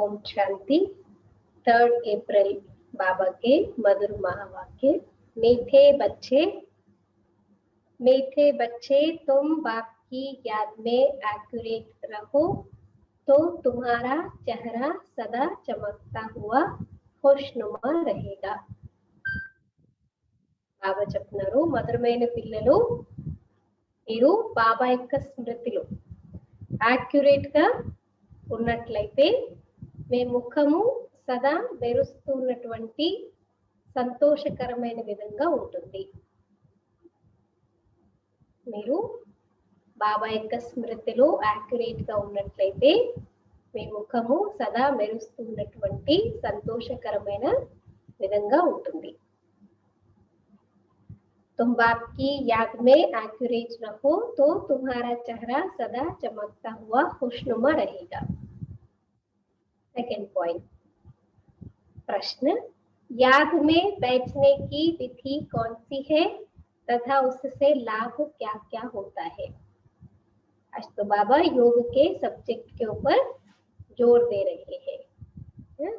ओम शांति। 3 अप्रैल बाबा के मधुर महावाक्य। मीठे बच्चे तुम बाप की याद में एक्यूरेट रहो तो तुम्हारा चेहरा सदा चमकता हुआ खुशनुमा रहेगा। బాబా చెప్తున్నారు, మధురమైన పిల్లలు, మీరు బాబా యొక్క స్మృతిలో యాక్యురేట్ గా ఉన్నట్లయితే మీ ముఖము సదా మెరుస్తున్నటువంటి సంతోషకరమైన విధంగా ఉంటుంది. మీరు బాబా యొక్క స్మృతిలో యాక్యురేట్ గా ఉన్నట్లయితే మీ ముఖము సదా మెరుస్తున్నటువంటి సంతోషకరమైన విధంగా ఉంటుంది. तुम बाप की याद में एक्यूरेट रहो तो तुम्हारा चेहरा सदा चमकता हुआ खुशनुमा रहेगा। सेकंड पॉइंट, प्रश्न, याद में बैठने की विधि कौन सी है तथा उससे लाभ क्या क्या होता है। आज तो बाबा योग के सब्जेक्ट के ऊपर जोर दे रहे हैं।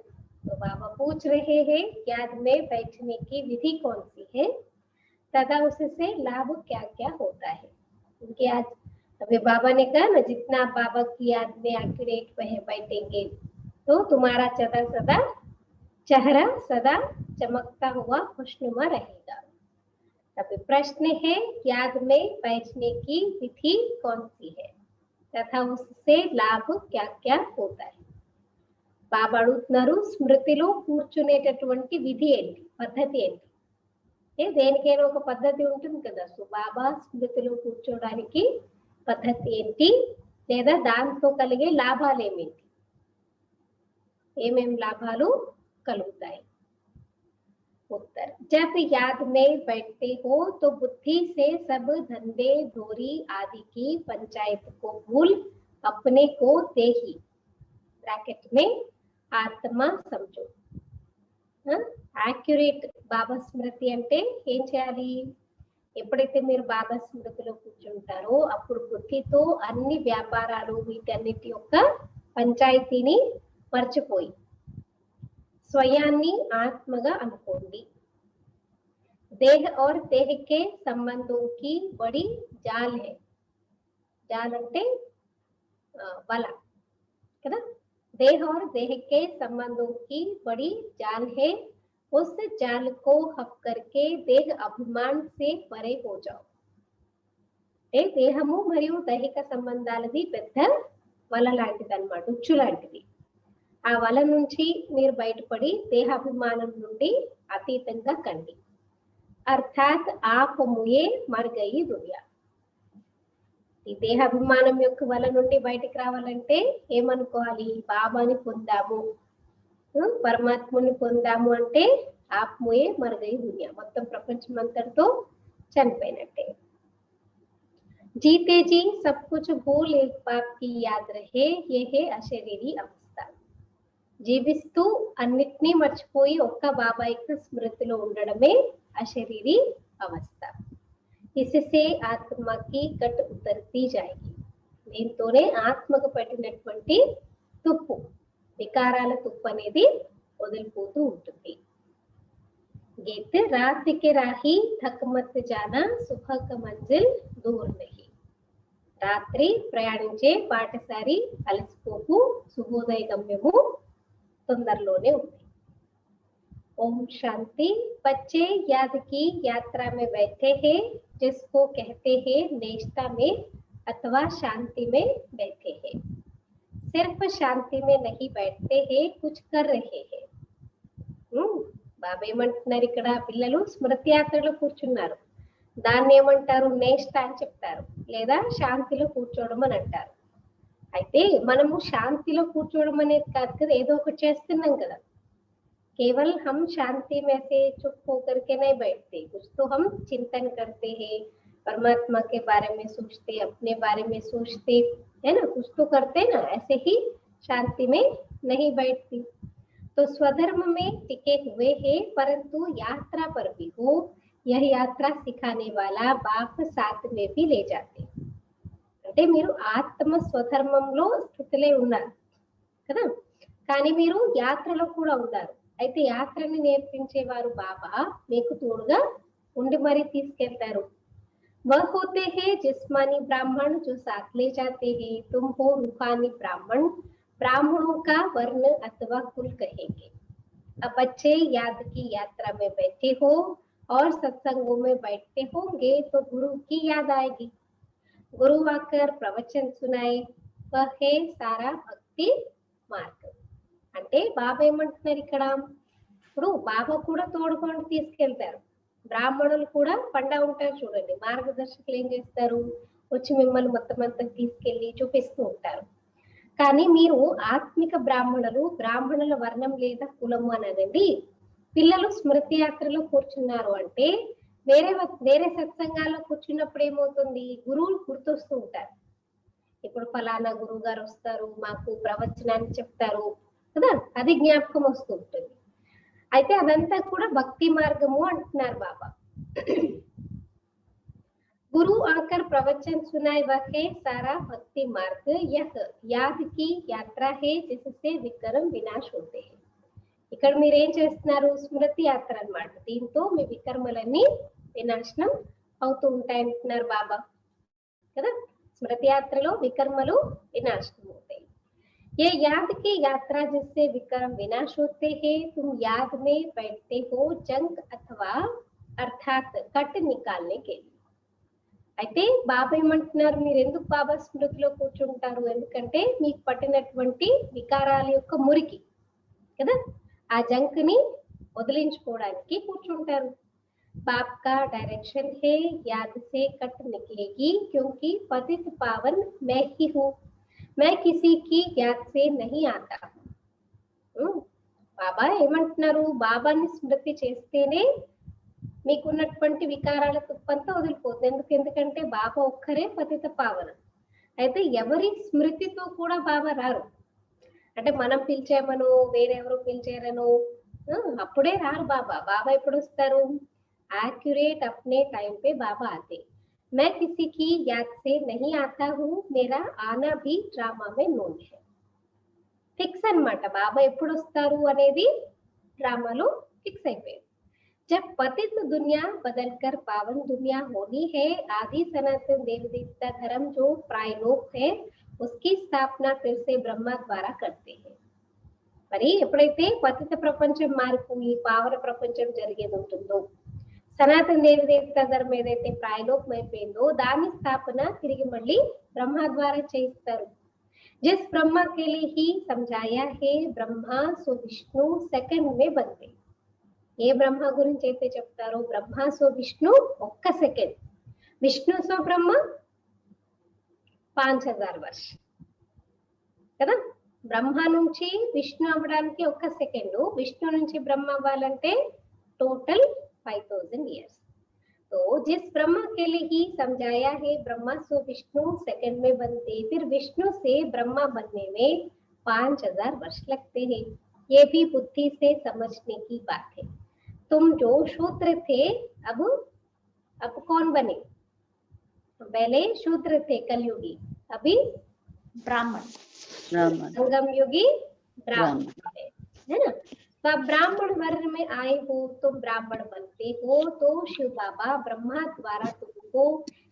तो बाबा पूछ रहे हैं याद में बैठने की विधि कौन सी है तथा उससे लाभ क्या क्या होता है। क्योंकि आज अभी बाबा ने कहा ना, जितना आप बाबा की याद में एक्यूरेट बैठेंगे तो तुम्हारा चेहरा सदा चमकता हुआ खुशनुमा रहेगा। अभी प्रश्न है, याद में बैठने की विधि कौन सी है तथा उससे लाभ क्या क्या होता है। బాబా అడుగుతున్నారు, స్మృతిలో కూర్చునేటటువంటి విధి ఏంటి, పద్ధతి ఏంటి. దేనికైనా ఒక పద్ధతి ఉంటుంది కదా. సో బాబా స్మృతిలో కూర్చోడానికి పద్ధతి ఏంటి, లేదా దాంతో కలిగే లాభాలు ఏమేంటి, ఏమేం లాభాలు కలుగుతాయి. उत्तर, जब याद में बैठते हो तो बुद्धि से सब धंधे धोरी आदि की पंचायत को भूल अपने को देही ब्रैकेट में आत्मा समझो। యాక్యురేట్ బాబా స్మృతి అంటే ఏం చేయాలి, ఎప్పుడైతే మీరు బాబా స్మృతిలో కూర్చుంటారో అప్పుడు బుద్ధితో అన్ని వ్యాపారాలు వీటన్నిటి యొక్క పంచాయతీని మర్చిపోయి స్వయాన్ని ఆత్మగా అనుకోండి. దేహ और देह के संबंधों की बड़ी जाल है. जाल అంటే వల కదా. देह और देह के संबंधों की बड़ी जाल है. उस जाल को हप करके देह अभिमान से परे हो जाओ. దేహము మరియు దైహిక సంబంధాలది పెద్ద వల లాంటిది అన్నమాట, ఉచ్చు లాంటిది. ఆ వల నుంచి మీరు బయటపడి దేహాభిమానం నుండి అతీతంగా కండి. అర్థాత్ ఆప్ ముయే మర్ గయి దునియా. ఈ దేహాభిమానం యొక్క వల నుండి బయటికి రావాలంటే ఏమనుకోవాలి, బాబాని పొందాము, పరమాత్మని పొందాము అంటే ఆప్ ముయే మర్ గయి దునియా, మొత్తం ప్రపంచం అంతటితో చనిపోయినట్టే. जीते जी सब कुछ भूल एक बाप की याद रहे, ये है अशरीरी अवस्था. జీవిస్తూ అన్నిటినీ మర్చిపోయి ఒక్క బాబా యొక్క స్మృతిలో ఉండడమే అశరీరీ అవస్థ. इससे आत्मा की कट उतरती जाएगी. దీంతోనే ఆత్మకు పట్టినటువంటి తుప్పు, వికారాల తుప్పు అనేది వదిలిపోతూ ఉంటుంది. गीत, रात के राही थक मत जाना, सुबह का मंजिल दूर नहीं. రాత్రి ప్రయాణించే పాటసారి అలసిపోకు, శుభోదయ గమ్యము తొందరలోనే ఉంది. ओम शांति। बच्चे याद की यात्रा में बैठे हैं, जिसको कहते हैं नेष्टा में अथवा शांति में बैठे हैं. सिर्फ शांति में नहीं बैठते हैं, कुछ कर रहे हैं. బాబా ఏమంటున్నారు ఇక్కడ, పిల్లలు స్మృతి యాత్రలో కూర్చున్నారు, దాన్ని ఏమంటారు, నేష్ట అని చెప్తారు, లేదా శాంతిలో కూర్చోవడం అని అంటారు. అయితే మనము శాంతిలో కూర్చోవడం అనేది కాదు కదా, ఏదో ఒకటి చేస్తున్నాం కదా. केवल हम शांति में से चुप होकर के नहीं बैठते, कुछ तो हम चिंतन करते हैं, परमात्मा के बारे में सोचते, अपने बारे में सोचते है ना, कुछ तो करते ना. ऐसे ही शांति में नहीं बैठती. तो स्वधर्म में टिके हुए हैं, परंतु यात्रा पर भी हो, यह यात्रा सिखाने वाला बाप साथ में भी ले जाते. అంటే మీరు ఆత్మ స్వధర్మంలో స్థితిలో ఉన్నారు కదా, కానీ మీరు యాత్రలో కూడా ఉన్నారు. అయితే యాత్రని నేర్పించేవారు బాబా మీకు తోడుగా ఉండి మరీ తీసుకెళ్తారు. वह होते हैं जिस्मानी ब्राह्मण जो साथ ले जाते हैं। तुम हो रूहानी ब्राह्मण, ब्राह्मणों का वर्ण अथवा कुल कहेंगे। अब बच्चे याद की यात्रा में बैठे हो और सत्संगों में बैठते होंगे तो गुरु की याद आएगी। गुरु आकर प्रवचन सुनाए, वह है सारा भक्ति మార్గ. అంటే బాబా ఏమంటున్నారు ఇక్కడ, ఇప్పుడు బాబా కూడా తోడుకొని తీసుకెళ్తారు. బ్రాహ్మణులు కూడా పండా ఉంటారు చూడండి, మార్గదర్శకులు ఏం చేస్తారు, వచ్చి మిమ్మల్ని మొత్తం అంతా తీసుకెళ్లి చూపిస్తూ ఉంటారు. కానీ మీరు ఆత్మిక బ్రాహ్మణులు, బ్రాహ్మణుల వర్ణం లేదా కులము అనదండి. పిల్లలు స్మృతి యాత్రలో కూర్చున్నారు అంటే వేరే సత్సంగాల్లో కూర్చున్నప్పుడు ఏమవుతుంది, గురువులు గుర్తొస్తూ ఉంటారు. ఇప్పుడు ఫలానా గురువు గారు వస్తారు, మాకు ప్రవచనాన్ని చెప్తారు కదా, అది జ్ఞాపకం వస్తూ ఉంటుంది. అయితే అదంతా కూడా భక్తి మార్గము అంటున్నారు బాబా. गुरु आकर प्रवचन सुनाए, वह है सारा भक्ति मार्ग। यह याद की यात्रा है जिससे विक्रम विनाश होते हैं. ఇక్కడ మీరు ఏం చేస్తున్నారు, స్మృతి యాత్ర అన్నమాట. దీంతో మీ వికర్మలన్నీ వినాశనం అవుతూ ఉంటాయి అంటున్నారు బాబా కదా. స్మృతి యాత్రలో వికర్మలు వినాశనం అవుతాయి. ये याद की यात्रा जिससे विक्रम विनाश होते हैं. तुम याद में बैठते हो जंग अथवा अर्थात कट निकालने के लिए. అయితే బాబా ఏమంటున్నారు, మీరు ఎందుకు బాబా స్మృతిలో కూర్చుంటారు, ఎందుకంటే మీకు పట్టినటువంటి వికారాల యొక్క మురికి కదా, ఆ జంక్ని వదిలించుకోవడానికి కూర్చుంటారు. బాప్ కా డైరెక్షన్ హే యాద్ సే కట్ నికలేగి క్యోంకి పతిత పావన్ मैं ही हूँ, मैं किसी की याद से नहीं आता. బాబా ఏమంటున్నారు, బాబాని స్మృతి చేస్తేనే మీకున్నటువంటి వికారాల తుప్పంతా వదిలిపోతుంది. ఎందుకంటే బాబా ఒక్కరే పతిత పావన. అయితే ఎవరి స్మృతితో కూడా బాబా రారు. అంటే మనం పిలిచేమను, వేరెవరు పిలిచారను అప్పుడే రారు బాబా. బాబా ఎప్పుడు వస్తారు, యాక్యురేట్ అప్నే టైం పే బాబా ఆతే. मैं किसी की याद से नहीं आता हूँ, मेरा आना भी ड्रामा में नोन है. ఫిక్స్ అన్నమాట, బాబా ఎప్పుడు వస్తారు అనేది డ్రామాలో ఫిక్స్ అయిపోయింది. जब पतित दुनिया बदलकर पावन दुनिया होनी है, आदि सनातन देवी देवता धर्म जो प्रायलोक है उसकी स्थापना फिर से ब्रह्मा द्वारा करते हैं. మరి ఎప్పుడైతే పతిత ప్రపంచం మారిపోయి పావన ప్రపంచం జరిగేది ఉంటుందో, సనాతన దేవి దేవత ధర్మం ఏదైతే ప్రాయలోకం అయిపోయిందో దాని స్థాపన తిరిగి మళ్ళీ బ్రహ్మ ద్వారా చేయిస్తారు. जिस ब्रह्मा के लिए ही समझाया है ब्रह्मा सो विष्णु सेकंड में बनते. ఏ బ్రహ్మ గురించి అయితే చెప్తారో బ్రహ్మ సో విష్ణు ఒక్క సెకండ్, విష్ణు సో బ్రహ్మ 5000 వర్ష కదా. బ్రహ్మ నుంచి విష్ణు అవ్వడానికి ఒక్క సెకండ్, విష్ణు నుంచి బ్రహ్మ అవ్వాలంటే టోటల్ 5000 ఇయర్స్. तो जिस ब्रह्मा के लिए ही समझाया है ब्रह्मा सो विष्णु सेकंड में बनते, फिर विष्णु से ब्रह्मा बनने में 5000 वर्ष लगते हैं. ये भी बुद्धि से समझने की बात है. तुम जो शूद्र थे अब कौन बने, पहले शूद्र थे कलयुगी, अभी ब्राह्मण संगम युगी ब्राह्मण है ना. तो आप ब्राह्मण वर्ण में आए हो, तुम ब्राह्मण बनते हो, तो शिव बाबा ब्रह्मा द्वारा तुमको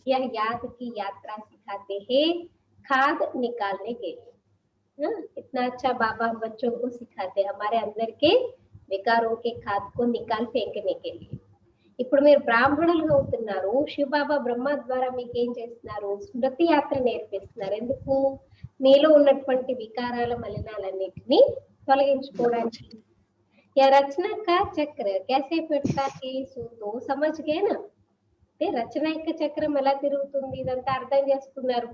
यह याद की यात्रा सिखाते हैं खाद निकालने के लिए. इतना अच्छा बाबा बच्चों को सिखाते हैं हमारे अंदर के వికారం के खाद को निकाल फेंकने के लिए. ఇప్పుడు మీరు బ్రాహ్మణులుగా అవుతున్నారు, శివబాబా బ్రహ్మ ద్వారా మీకు ఏం చేస్తున్నారు, స్మృతి యాత్ర నేర్పిస్తున్నారు. ఎందుకు, మీలో ఉన్నటువంటి వికారాల మలినాలన్నిటినీ తొలగించుకోవడానికి. या रचना का चक्र कैसे फिरता है तो समझ गए ना. రచన యొక్క చక్రం ఎలా తిరుగుతుంది ఇదంతా అర్థం చేసుకున్నారు.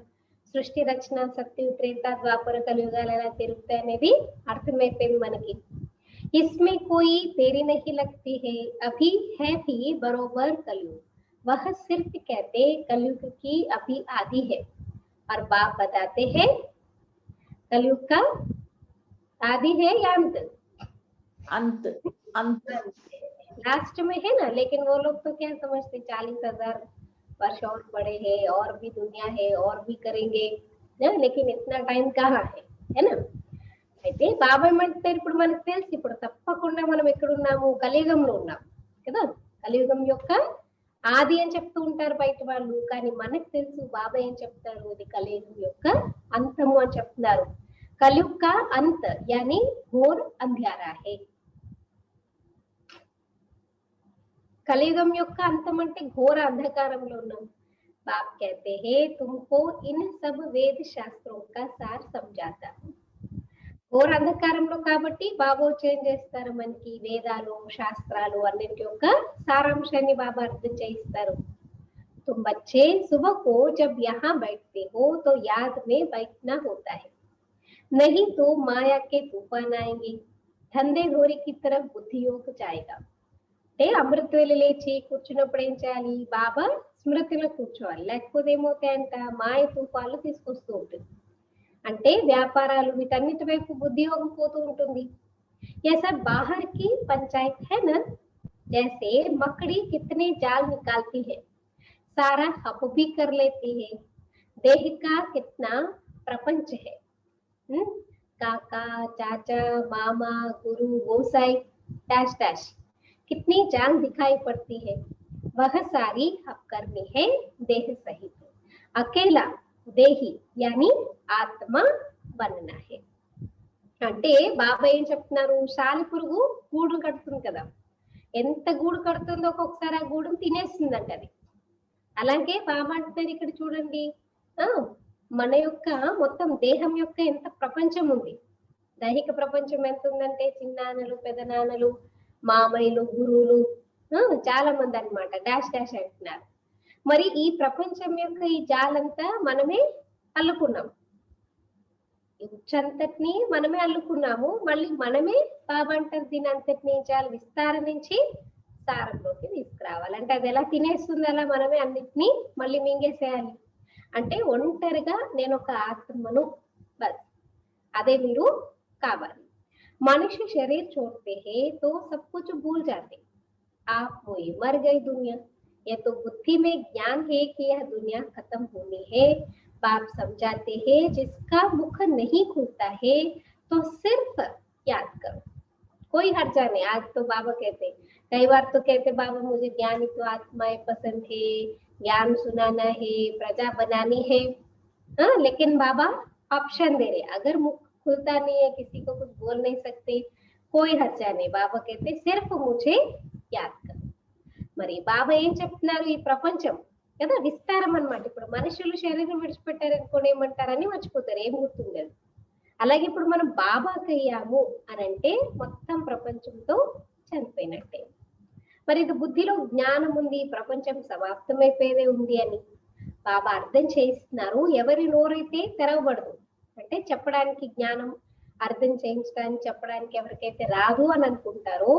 సృష్టి రచన సత్య త్రేత ద్వాపర కలియుగాలు ఎలా తిరుగుతాయి అనేది అర్థమైపోయింది మనకి. इसमें कोई देरी नहीं लगती है, अभी है भी बरोबर कलयुग. वह सिर्फ कहते कलयुग की अभी आदि है और बाप बताते हैं कलयुग का आदि है या अंत. अंत अंत लास्ट में है ना. लेकिन वो लोग तो क्या समझते 40,000 वर्ष और बड़े हैं, और भी दुनिया है, और भी करेंगे ना. लेकिन इतना टाइम कहाँ है ना. అయితే బాబా ఏమంటారు, ఇప్పుడు మనకు తెలుసు, ఇప్పుడు తప్పకుండా మనం ఎక్కడున్నాము, కలియుగంలో ఉన్నాం కదా. కలియుగం యొక్క ఆది అని చెప్తూ ఉంటారు బయట వాళ్ళు, కానీ మనకు తెలుసు బాబా ఏం చెప్తారు, ఇది కలియుగం యొక్క అంతము అని చెప్తున్నారు. కలియుగ కా అంత్ యాని ఘోర్ అంధ్యారా హే. కలియుగం యొక్క అంతం అంటే ఘోర అంధకారంలో ఉన్నాం. बाप कहते हैं तुमको इन सब वेद शास्त्रों का सार समझाता हूं. ఘోర అంధకారంలో కాబట్టి బాబా చేంజ్ చేస్తారు, మనకి వేదాలు శాస్త్రాలు అన్నింటి యొక్క సారాంశాన్ని బాబా అర్థం చేయిస్తారు. तुम बच्चे सुबह को जब यहाँ बैठते हो तो याद में बैठना होता है, नहीं तो माया के तूफान आएंगे, धंधे घोरी की तरफ बुद्धि योग जाएगा. అంటే అమృత వేళ లేచి కూర్చున్నప్పుడు ఏం చేయాలి, బాబా స్మృతిలో కూర్చోవాలి, లేకపోతే ఏమవుతాయంట, మాయ తుఫాన్లు తీసుకొస్తూ ఉంటుంది. అంటే వ్యాపారాలు వీటన్నిటి వైపు బుద్ధి యోగం పోతూ ఉంటుంది. ऐसा बाहर की पंचायत है ना, जैसे मकड़ी कितने जाल निकालती है, सारा हप भी कर लेती है, देह का कितना प्रपंच है. काका चाचा मामा गुरु गोसाई डैश डैश कितनी जान दिखाई पड़ती है, वह सारी हप करनी है देह सहित. अकेला देही यानी ఆత్మ बनना है. అంటే బాబా ఏం చెప్తున్నారు, సాలి పురుగు గూడు కడుతుంది కదా, ఎంత గూడు కడుతుందో ఒక్కొక్కసారి ఆ గూడును తినేస్తుందంట అది. అలాగే బాబా అంటున్నారు ఇక్కడ చూడండి, మన యొక్క మొత్తం దేహం యొక్క ఎంత ప్రపంచం ఉంది. దైహిక ప్రపంచం ఎంత ఉందంటే చిన్నాన్నలు పెదనాన్నలు మామయ్యలు గురువులు చాలా మంది అన్నమాట, డాష్ డాష్ అంటున్నారు. మరి ఈ ప్రపంచం యొక్క ఈ జాలంతా మనమే అల్లుకున్నాం, ఈ ఉచ్చంతటిని మనమే అల్లుకున్నాము. మళ్ళీ మనమే బాబా అంటారు దీని అంతటిని ఏం చేయాలి, విస్తారం నుంచి సారంలోకి తీసుకురావాలి. అంటే అది ఎలా తినేస్తుంది, అలా మనమే అన్నిటినీ మళ్ళీ మింగేసేయాలి. అంటే ఒంటరిగా నేను ఒక ఆత్మను, బస్ అదే మీరు కావాలి. मनुष्य शरीर छोड़ते हैं तो सब कुछ भूल जाते, आप मोए मर गई दुनिया. यह तो बुद्धि में ज्ञान है कि यह दुनिया खत्म होनी है. बाप समझाते हैं जिसका मुख नहीं खुलता है तो सिर्फ याद करो, कोई हर्जा नहीं. आज तो बाबा कहते, कई बार तो कहते बाबा मुझे ज्ञानी तो आत्माएं पसंद है, ज्ञान सुनाना है, प्रजा बनानी है. लेकिन बाबा ऑप्शन दे रहे, अगर मुख खुलता नहीं है, किसी को कुछ बोल नहीं सकते, कोई हर्जा नहीं. బాబా कहते सिर्फ मुझे याद करो. మరి బాబా ఏం చెప్తున్నారు, ఈ ప్రపంచం కదా విస్తారం అన్నమాట. ఇప్పుడు మనుషులు శరీరం విడిచిపెట్టారనుకోని ఏమంటారని మర్చిపోతారు, ఏం గుర్తుండదు. అలాగే ఇప్పుడు మనం బాబాకి అయ్యాము అని అంటే మొత్తం ప్రపంచంతో చనిపోయినట్టే. మరి ఇది బుద్ధిలో జ్ఞానం ఉంది, ప్రపంచం సమాప్తమైపోయేదే ఉంది అని బాబా అర్థం చేయిస్తున్నారు. ఎవరి నోరైతే తెరవబడదు, అంటే చెప్పడానికి జ్ఞానం అర్థం చేయించడానికి చెప్పడానికి ఎవరికైతే రాదు అని అనుకుంటారో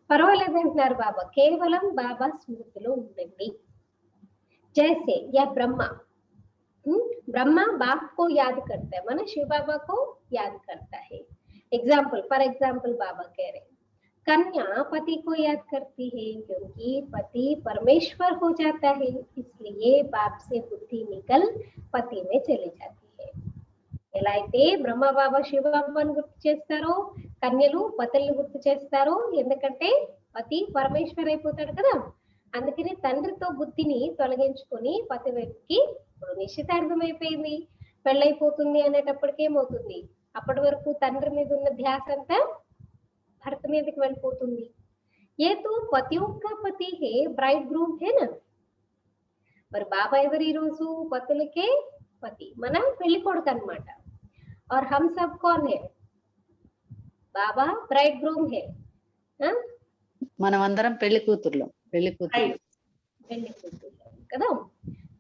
పర్వాలేదు అంటున్నారు బాబా, కేవలం బాబా స్మృతిలో ఉండండి. జైసే యా బ్రహ్మ, ब्रह्मा बाप को याद करता है, माना शिव बाबा को याद करता है. एग्जाम्पल फॉर एग्जाम्पल बाबा कह रहे कन्या पति को याद करती है, क्योंकि पति परमेश्वर हो जाता है, इसलिए बाप से बुद्धि निकल पति में चली जाती है. ఎలా అయితే బ్రహ్మ బాబా శివ బాబాను గుర్తు చేస్తారో, కన్యలు పతుల్ని గుర్తు చేస్తారో, ఎందుకంటే పతి పరమేశ్వర్ అయిపోతాడు కదా. అందుకని తండ్రితో బుద్ధిని తొలగించుకొని పతి వైపుకి, ఇప్పుడు నిశ్చితార్థం అయిపోయింది పెళ్ళైపోతుంది అనేటప్పటికి ఏమవుతుంది, అప్పటి వరకు తండ్రి మీద ఉన్న ధ్యాస అంతా భర్త మీదకి వెళ్ళిపోతుంది. ఏ తో పతి యొక్క పతి హే బ్రైడ్ గ్రూమ్ హేనా. మరి బాబా ఎవరు ఈ రోజు పతులకే పతి, మన పెళ్లి కొడుకు అన్నమాట. और हम सब कौन है, बाबा ब्राइड ग्रूम है. మనం అందరం పెళ్లి కూతుర్లు కదా.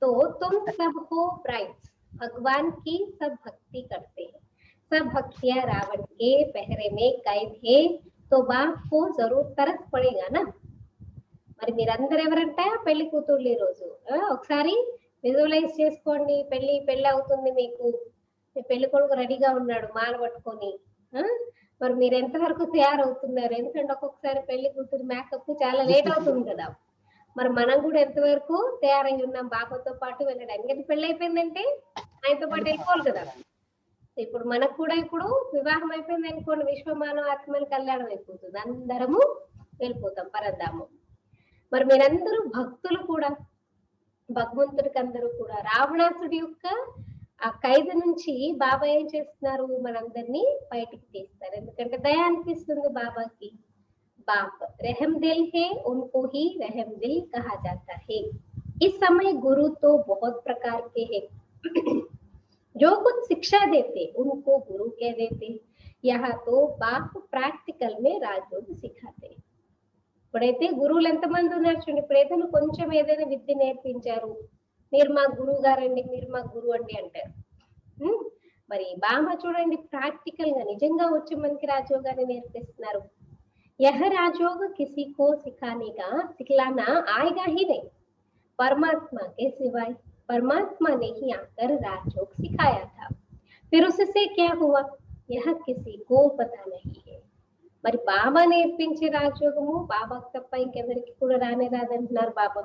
तो तुम सब हो ब्राइड्स, भगवान की सब भक्ति करते हैं, सब भक्तियां रावण के पहरे में कैद है, तो बाप को जरूर तरस पड़ेगा ना. మరి మీరందరూ ఎవరంటే పెళ్లి కూతుర్లు ఈ రోజు. ఒకసారి విజువలైజ్ చేసుకోండి, పెళ్లి అవుతుంది మీకు, పెళ్లి కొడుకు రెడీగా ఉన్నాడు మాల పట్టుకొని. మరి మీరు ఎంత వరకు తయారవుతున్నారు, ఎందుకంటే ఒక్కొక్కసారి పెళ్లి కూతురు మేకప్ చాలా లేట్ అవుతుంది కదా. మరి మనం కూడా ఎంతవరకు తయారై ఉన్నాం బాబాతో పాటు వెళ్ళడానికి. పెళ్లి అయిపోయిందంటే ఆయనతో పాటు వెళ్ళిపోవాలి కదా. ఇప్పుడు మనకు కూడా ఇప్పుడు వివాహం అయిపోయింది అనుకోండి, విశ్వమానవ ఆత్మల కళ్యాణం అయిపోతుంది, అందరము వెళ్ళిపోతాం పరంధామం. మరి మీరందరూ భక్తులు కూడా, భగవంతుడికి అందరూ కూడా రావణాసుడి యొక్క ఆ ఖైదు నుంచి బాబా ఏం చేస్తున్నారు, మనందరినీ బయటికి తీస్తారు. ఎందుకంటే దయ అనిపిస్తుంది బాబాకి. बाप रहम दिल है, उनको ही रहम दिल कहा जाता है। इस समय गुरु तो बहुत प्रकार के हैं, जो कुछ शिक्षा देते उनको गुरु कह देते। यहाँ तो बाप प्रैक्टिकल में राजयोग सिखाते। ఇప్పుడైతే గురువులు ఎంతమంది ఉన్నారు చూడండి. ఇప్పుడు ఏదైనా కొంచెం ఏదైనా విద్య నేర్పించారు, మీరు మా గురువు గారండి, మీరు మా గురువు అండి అంటారు. మరి బాబా చూడండి ప్రాక్టికల్ గా నిజంగా వచ్చి మనకి రాజయోగాన్ని నేర్పిస్తున్నారు. यह राजयोग किसी को सिखलाना आएगा ही नहीं, परमात्मा के सिवाय। परमात्मा ने ही आकर राजयोग सिखाया था, फिर उससे क्या हुआ यह किसी को पता नहीं है। మరి బాబా నేర్పించే రాజయోగము బాబాకు తప్ప ఇంకెవరికి కూడా రానే రాదంటున్నారు బాబా.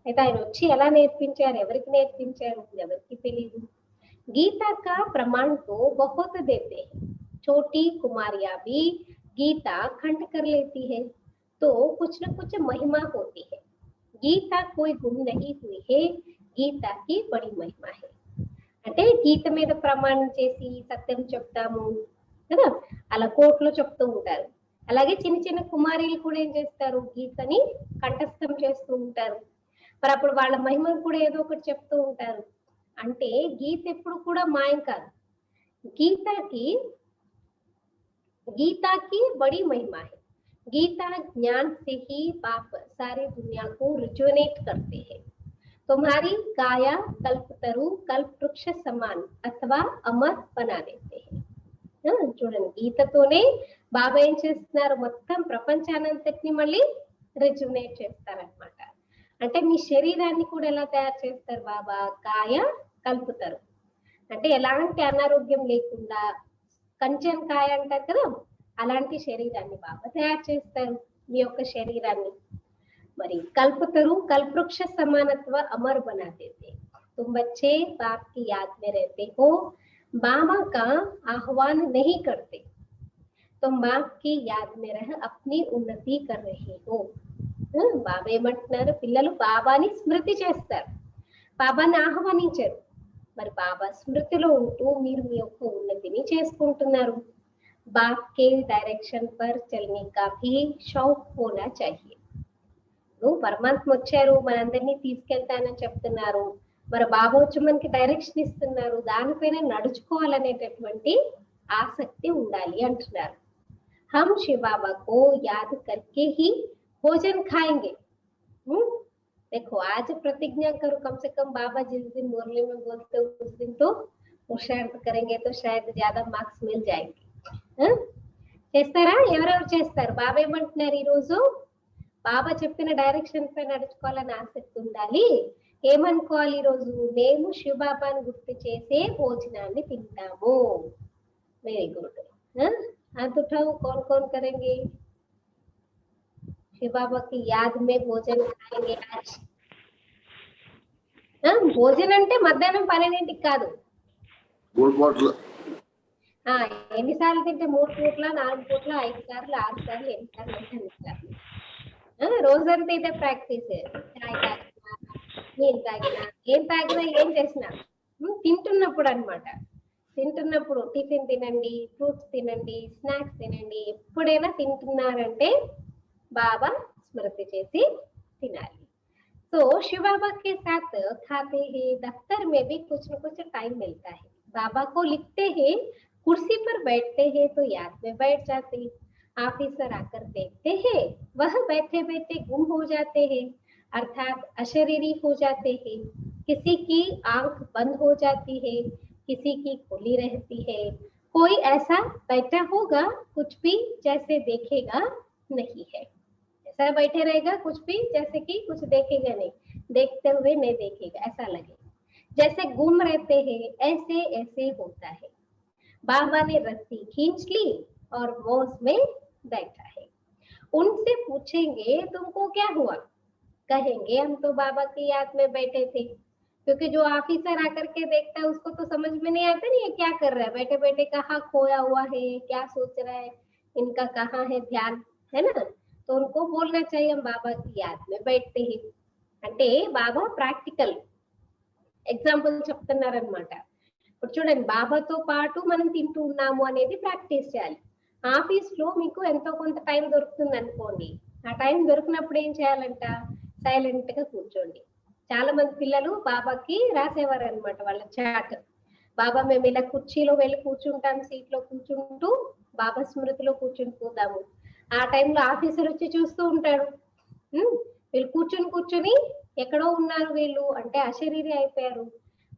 అయితే ఆయన వచ్చి ఎలా నేర్పించారు, ఎవరికి నేర్పించారు, ఎవరికి తెలియదు. गीता का प्रमाण तो बहुत देते हैं, छोटी कुमारियां भी गीता खंड कर लेती है, तो कुछ न कुछ महिमा होती है। गीता कोई गुम नहीं हुई है, गीता की बड़ी महिमा है। అంటే గీత మీద ప్రమాణం చేసి సత్యం చెప్తాము కదా, అలా కోర్టులో చెప్తూ ఉంటారు. అలాగే చిన్న చిన్న కుమారీలు కూడా ఏం చేస్తారు, గీతని కంఠస్థం చేస్తూ ఉంటారు. మరి అప్పుడు వాళ్ళ మహిమను కూడా ఏదో ఒకటి చెప్తూ ఉంటారు. అంటే గీత ఎప్పుడు కూడా మాయం కాదు, गीता की बड़ी महिमा है। गीता ज्ञान से ही बाप सारी दुनिया को रिजोनेट करते हैं। तुम्हारी काया कल्पतरु कल्प वृक्ष समान अथवा अमर बना देते हैं। చూడండి గీతతోనే బాబా ఏం చేస్తున్నారు, మొత్తం ప్రపంచానంతటిని మళ్ళీ రిజునేట్ చేస్తారనమాట. అంటే మీ శరీరాన్ని కూడా ఎలా తయారు చేస్తారు బాబా, కాయ కలుపుతారు. అంటే ఎలాంటి అనారోగ్యం లేకుండా కంచన్ కాయ అంటారు కదా, అలాంటి శరీరాన్ని బాబా తయారు చేస్తారు మీ యొక్క శరీరాన్ని. మరి కల్పతరు కల్పవృక్ష సమానత్వ అమర్ బనా దేతే। तुम बच्चे बाप की याद में रहते हो, बाबा का आह्वान नहीं करते, तुम बाप की याद में रह अपनी उन्नति कर रहे हो। బాబా ఏమంటున్నారు, పిల్లలు బాబాని స్మృతి చేస్తారు, బాబాని ఆహ్వానించారు. మరి బాబా స్మృతిలో ఉంటూ మీరు మీ యొక్క ఉన్నతిని చేసుకుంటున్నారు. बाप के डायरेक्शन पर चलने का भी शौक होना चाहिए। నువ్వు పరమాత్మ వచ్చారు, మనందరినీ తీసుకెళ్తానని చెప్తున్నారు, మరి బాబా వచ్చి మనకి డైరెక్షన్ ఇస్తున్నారు, దానిపైన నడుచుకోవాలనేటటువంటి ఆసక్తి ఉండాలి అంటున్నారు. हम शिव बाबा को याद करके ही भोजन खाएंगे। देखो आज प्रतिज्ञा करो, कम से कम बाबा जिस दिन मुरली में बोलते हो उस दिन तो पुरुषार्थ करेंगे तो शायद ज्यादा मार्क्स मिल जाएंगे। చేస్తారా, ఎవరెవరు చేస్తారు? బాబా ఏమంటున్నారు, ఈ రోజు బాబా చెప్పిన డైరెక్షన్ పై నడుచుకోవాలని ఆసక్తి ఉండాలి. ఏమనుకోవాలి, ఈ రోజు మేము శివ బాబాని గుర్తు చేసే భోజనాన్ని తింటాము. వెరీ గుడ్, हाथ उठाओ, कौन कौन करेंगे? शिव बाबा की याद में भोजन खाएंगे आज। భోజనం అంటే మధ్యాహ్నం 12ంటికి కాదు, ఎన్నిసార్లు తింటే 3 పూట్ల 4 పూట్ల 5 సార్లు 6 సార్లు 8 సార్లు అంటే అన్ని సార్లు. రోజంతా ఇదే ప్రాక్టీస్. చాయ్ తాగినా, నీళ్ళు తాగినా, ఏం చేసినా తింటున్నప్పుడు అన్నమాట. తింటున్నప్పుడు టిఫిన్ తినండి, ఫ్రూట్స్ తినండి, స్నాక్స్ తినండి, ఎప్పుడైనా తింటున్నారంటే బాబా స్మృతి చేసి తినాలి. तो शिव बाबा के साथ खाते हैं, दफ्तर में भी कुछ न कुछ टाइम मिलता है, बाबा को लिखते हैं, कुर्सी पर बैठते हैं तो याद में बैठ जाते हैं, ऑफिसर आकर देखते हैं, वह बैठे बैठे गुम हो जाते हैं, अर्थात अशरीरी हो जाते हैं। किसी की आंख बंद हो जाती है, किसी की खुली रहती है, कोई ऐसा बैठा होगा कुछ भी जैसे देखेगा नहीं है, ऐसा बैठे रहेगा कुछ भी जैसे कि कुछ देखेगा नहीं, देखते हुए नहीं देखेगा, ऐसा लगे जैसे गुम रहते हैं, ऐसे ऐसे होता है। बाबा ने रस्सी खींच ली और मौज में बैठा है। उनसे पूछेंगे तुमको क्या हुआ, कहेंगे हम तो बाबा की याद में बैठे थे। क्योंकि जो ऑफिसर आकर के देखता है उसको तो समझ में नहीं आता नहीं ये क्या कर रहा है, बैठे बैठे कहाँ खोया हुआ है, क्या सोच रहा है, इनका कहाँ है ध्यान, है ना। तो उनको बोलना चाहिए हम बाबा की याद में बैठते ही, అంటే బాబా ప్రాక్టికల్ ఎగ్జాంపుల్ చెప్తున్నారనమాట. ఇప్పుడు చూడండి బాబాతో పాటు మనం తింటూ ఉన్నాము అనేది ప్రాక్టీస్ చేయాలి. ఆఫీస్ లో మీకు ఎంతో కొంత టైం దొరుకుతుంది అనుకోండి, ఆ టైం దొరికినప్పుడు ఏం చేయాలంట, సైలెంట్ గా కూర్చోండి. చాలా మంది పిల్లలు బాబాకి రాసేవారు అనమాట వాళ్ళ చాట్, బాబా మేము ఇలా కుర్చీలో వెళ్ళి కూర్చుంటాం, సీట్ లో కూర్చుంటూ బాబా స్మృతిలో కూర్చుని పోదాము. ఆ టైంలో ఆఫీసర్ వచ్చి చూస్తూ ఉంటాడు, వీళ్ళు కూర్చుని ఎక్కడో ఉన్నారు వీళ్ళు అంటే అశరీరి అయిపోయారు.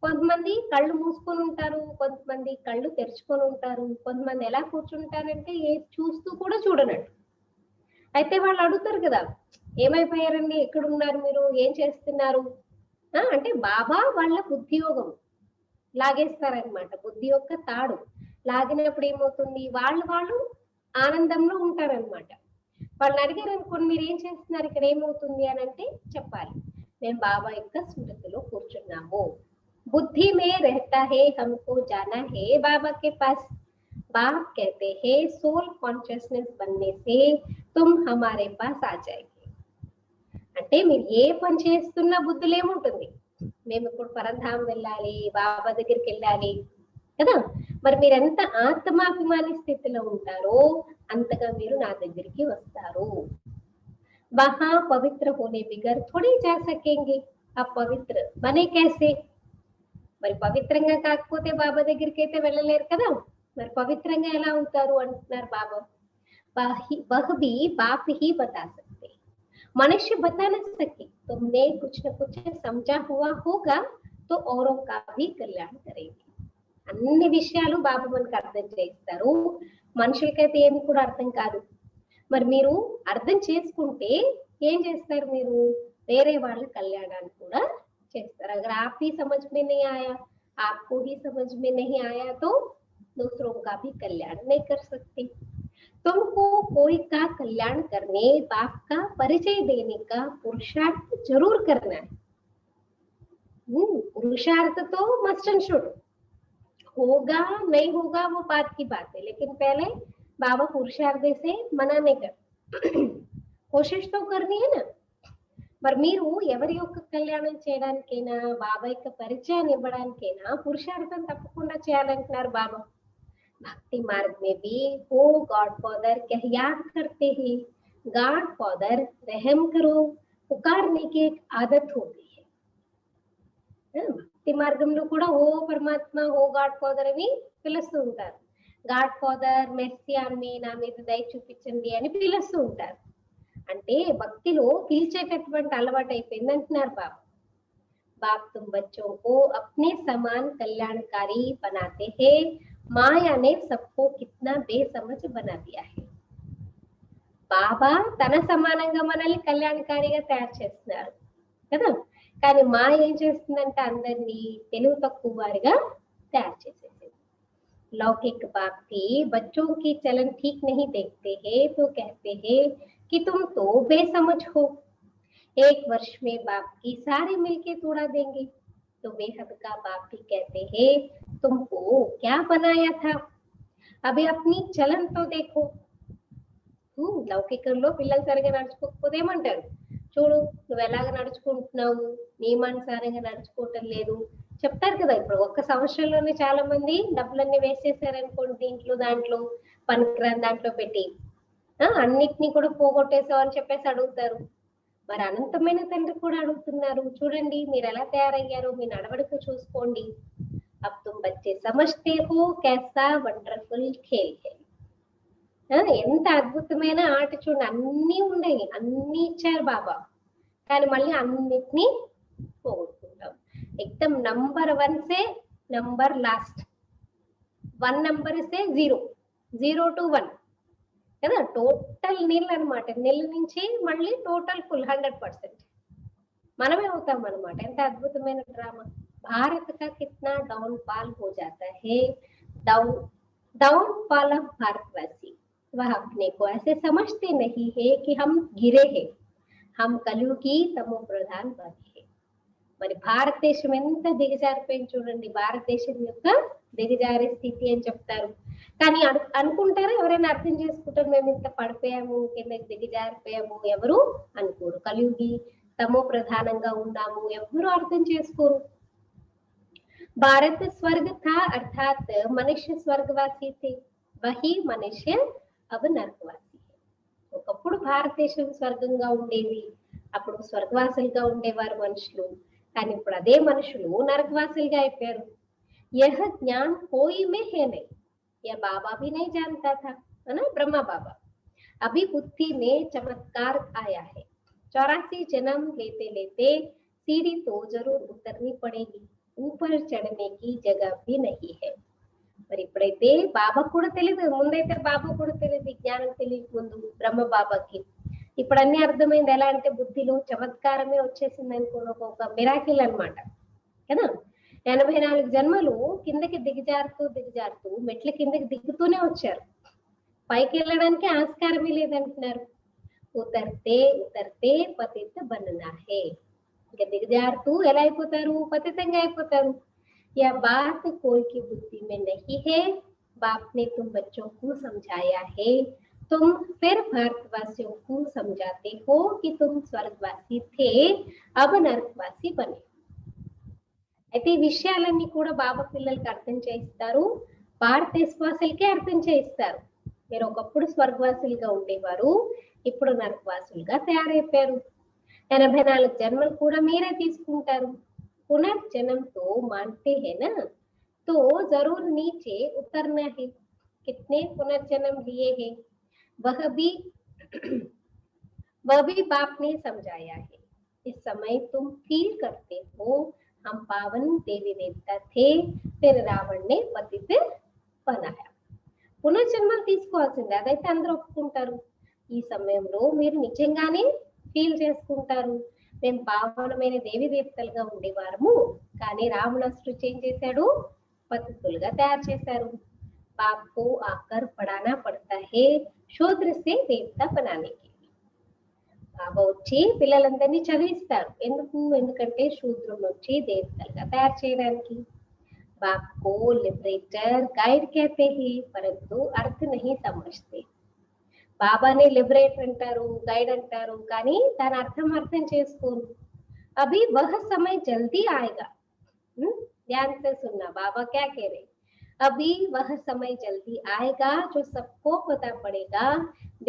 కొంతమంది కళ్ళు మూసుకొని ఉంటారు, కొంతమంది కళ్ళు తెరుచుకొని ఉంటారు, కొంతమంది ఎలా కూర్చుంటారంటే ఏ చూస్తూ కూడా చూడనట్టు. అయితే వాళ్ళు అడుగుతారు కదా, ఏమైపోయారండి, ఎక్కడున్నారు మీరు, ఏం చేస్తున్నారు అంటే బాబా వాళ్ళ బుద్ధియోగం లాగేస్తారనమాట. బుద్ధి యొక్క తాడు లాగినప్పుడు ఏమవుతుంది, వాళ్ళు ఆనందంలో ఉంటారనమాట. వాళ్ళని అడిగారు అనుకోండి మీరు ఏం చేస్తున్నారు ఇక్కడ ఏమవుతుంది అని అంటే చెప్పాలి, మేము బాబా యొక్క స్మృతిలో కూర్చున్నాము. बुद्धि में रहता है हमको जाना है बाबा के पास, बाप कहते हैं सोल कॉन्शियसनेस बनने से तुम हमारे पास आ जाएंगे. అంటే మీరు ఏ పని చేస్తున్నా బుద్ధిలో ఏముంటుంది, మేము ఇప్పుడు పరంధాం వెళ్ళాలి, బాబా దగ్గరికి వెళ్ళాలి కదా. మరి మీరు ఎంత ఆత్మాభిమాని స్థితిలో ఉంటారో అంతగా మీరు నా దగ్గరికి వస్తారు. वहां पवित्र होने बिगर थोड़ी जा सकेंगे, आप पवित्र बने कैसे, మరి పవిత్రంగా కాకపోతే బాబా దగ్గరికి అయితే వెళ్ళలేరు కదా, మరి పవిత్రంగా ఎలా అవుతారు అంటున్నారు బాబా. वह भी बाप ही बता सकते, मनुष्य बता न सके, तुमने कुछ न कुछ समझा हुआ होगा तो औरों का भी कल्याण करेंगे. అన్ని విషయాలు బాబా మనకు అర్థం చేస్తారు, మనుషులకైతే ఏమి కూడా అర్థం కాదు. మరి మీరు అర్థం చేసుకుంటే ఏం చేస్తారు, మీరు వేరే వాళ్ళ కళ్యాణాన్ని కూడా చేస్తారు. अगर आप ही समझ में नहीं आया, आपको ही समझ में नहीं आया तो दूसरों का भी कल्याण नहीं कर सकते. तुमको कोई का कल्याण करने बाप का परिचय देने का पुरुषार्थ जरूर करना है. पुरुषार्थ तो मस्ट एंड शुड, होगा नहीं होगा वो बात की बात है, लेकिन पहले बाबा पुरुषार्थ से मना नहीं कर, कोशिश तो करनी है ना. మరి మీరు ఎవరి యొక్క కళ్యాణం చేయడానికైనా బాబా యొక్క పరిచయాన్ని ఇవ్వడానికైనా పురుషార్థం తప్పకుండా చేయాలంటున్నారు బాబా. भक्ति मार्ग में भी हो गॉड फादर कह याद करते हैं, गॉड फादर रहम करो पुकारने की एक आदत हो गई है. భక్తి మార్గంలో కూడా ఓ పరమాత్మ ఓ గాడ్ ఫాదర్ అని పిలుస్తూ ఉంటారు. God father mercy on me, నా మీద దయ చూపించండి అని పిలుస్తూ ఉంటారు. అంటే భక్తిలో పిలిచేటటువంటి అలవాటు అయిపోయింది అంటున్నారు బాబా. बाप तुम बच्चों को अपने समान कल्याणकारी बनाते हैं, माया ने सबको कितना बेसमझ बना दिया है. బాబా తన సమానంగా మనల్ని కళ్యాణకారిగా తయారు చేస్తున్నారు కదా, కానీ మాయ ఏం చేస్తుందంటే అందరినీ తెలివి తక్కువ వారిగా తయారు చేసేసింది. लौकिक बाप भी बच्चों की चलन ठीक नहीं देखते हैं तो कहते हैं कि तुम तो बेसमझ हो. एक वर्ष में बाप की सारे मिलके तोड़ा देंगे. तो बेहद का बाप भी कहते हैं तुमको क्या बनाया था, अभी अपनी चलन तो देखो. లౌకికంలో పిల్లలు సరిగా నడుచుకోకపోతే ఏమంటారు, చూడు నువ్వు ఎలాగ నడుచుకుంటున్నావు, నియమానుసారంగా నడుచుకోవటం లేదు చెప్తారు కదా. ఇప్పుడు ఒక్క సంవత్సరంలోనే చాలా మంది డబ్బులన్నీ వేస్ట్ చేశారనుకోండి, దీంట్లో దాంట్లో పనికిరాని దాంట్లో పెట్టి అన్నిటినీ కూడా పోగొట్టేసావు అని చెప్పేసి అడుగుతారు. మరి అనంతమైన తండ్రి కూడా అడుగుతున్నారు, చూడండి మీరు ఎలా తయారయ్యారో, మీ నడవడిక చూసుకోండి. అబ్ తుమ్ బచ్చే సమజ్తే హో కైసా వండర్ఫుల్ ఖేల్ హై. ఎంత అద్భుతమైన ఆట చూడండి, అన్ని ఉన్నాయి, అన్ని ఇచ్చారు బాబా, కానీ మళ్ళీ అన్నిటినీ పోగొట్టుకుంటాం. एकदम नंबर 1 से नंबर लास्ट 1 नंबर से 0 0 to 1 కదా, టోటల్ నీళ్ళు అనమాట. నీళ్ళ నుంచి మళ్ళీ టోటల్ ఫుల్ 100% మనమే అవుతాం అనమాట. ఎంత అద్భుతమైన డ్రామా. భారత్ का कितना डाउनफॉल हो जाता है, डाउनफॉल ऑफ भारतवासी. वह अपने को ऐसे समझते नहीं है कि हम गिरे हैं, हम कलयुगी तमो प्रधान बने हैं. మరి భారతదేశం ఎంత దిగజారిపోయింది చూడండి, భారతదేశం యొక్క దిగజారే స్థితి అని చెప్తారు. కానీ అనుకుంటారా ఎవరైనా అర్థం చేసుకుంటారు మేము ఇంత పడిపోయాము, కిందకి దిగజారిపోయాము? ఎవరు అనుకోరు. కలియుగి తమో ప్రధానంగా ఉన్నాము, ఎవరు అర్థం చేసుకోరు. భారత్ స్వర్గ థా అర్థాత్ మనుష్య స్వర్గవాసి थे, వహీ మనుష్య అబ్ నరకవాసి. ఒకప్పుడు భారతదేశం స్వర్గంగా ఉండేది, అప్పుడు స్వర్గవాసులుగా ఉండేవారు మనుషులు. కానీ ఇప్పుడు అదే మనుషులు నరకవాసులుగా అయిపోయారు. यह ज्ञान कोई में है नहीं, यह बाबा भी नहीं जानता था, है ना, ब्रह्मा बाबा। अभी बुद्धि में चमत्कार आया है, 84 जन्म लेते लेते सीढ़ी तो जरूर उतरनी पड़ेगी, ऊपर चढ़ने की जगह भी नहीं है. మరి ఇప్పుడైతే బాబా కూడా తెలియదు, ముందైతే బాబా కూడా తెలియదు, జ్ఞానం తెలియక ముందు బ్రహ్మ బాబాకి. ఇప్పుడు అన్ని అర్థమైంది. ఎలా అంటే బుద్ధిలో చమత్కారమే వచ్చేసింది అనుకోని ఒక మిరాకిల్ అన్నమాట కదా. 84 జన్మలు కిందకి దిగజారుతూ మెట్ల కిందకి దిగుతూనే వచ్చారు, పైకి వెళ్ళడానికి ఆస్కారమే లేదంటున్నారు. ఉతర్తే ఉతర్తే పతిత బననా హే, ఇంకా దిగజారుతూ ఎలా అయిపోతారు? పతితంగా అయిపోతారు. यह बात कोई की बुद्धि में नहीं है, बाप ने तुम बच्चों को समझाया है, तुम फिर भारतवासियों को समझाते हो कि तुम स्वर्गवासी थे, अब नरकवासी बने. అయితే ఈ విషయాలన్నీ కూడా బాబా పిల్లలకి అర్థం చేయిస్తారు, భారతదేశవాసులకే అర్థం చేయిస్తారు. మీరు ఒకప్పుడు స్వర్గవాసులుగా ఉండేవారు, ఇప్పుడు నరకవాసులుగా తయారైపోయారు. 84 జన్మలు కూడా మీరే తీసుకుంటారు. पुनर्जन्म तो मानते हैं ना, तो जरूर नीचे उतरना है. कितने पुनर्जन्म लिए हैं वह भी बाप ने समझाया है. इस समय तुम फील करते हो हम पावन देवी देवता थे, फिर रावण ने पतित बनाया. పునర్జన్మలు తీసుకోవాల్సిందే, అదైతే అందరూ ఒప్పుకుంటారు. ఈ సమయంలో మీరు నిజంగానే ఫీల్ చేసుకుంటారు, మేము పావనమైన దేవి దేవతలుగా ఉండేవారము, కానీ రావణాసుడు ఏం చేశాడు? పతితులుగా తయారు చేశారు. పాప్కు ఆకర్ పడానా పడతా హే శూద్ర సే దేవత బనానేకి. బాబా వచ్చి పిల్లలందరినీ చదివిస్తారు. ఎందుకంటే శూద్రం నుంచి దేవతలుగా తయారు చేయడానికి. బాప్కు లిబరేటర్ గైడ్ कहते हैं, परंतु अर्थ नहीं समझते. బాబానే లిబరేటర్ అంటారు, గైడ్ అంటారు, కానీ దాని అర్థం చేసుకోరు. అభి వహ సమయ జల్దీ ఆయేగా. ध्यान से सुनना, बाबा क्या कह रहे. अभी वह समय जल्दी आएगा जो सबको पता पड़ेगा,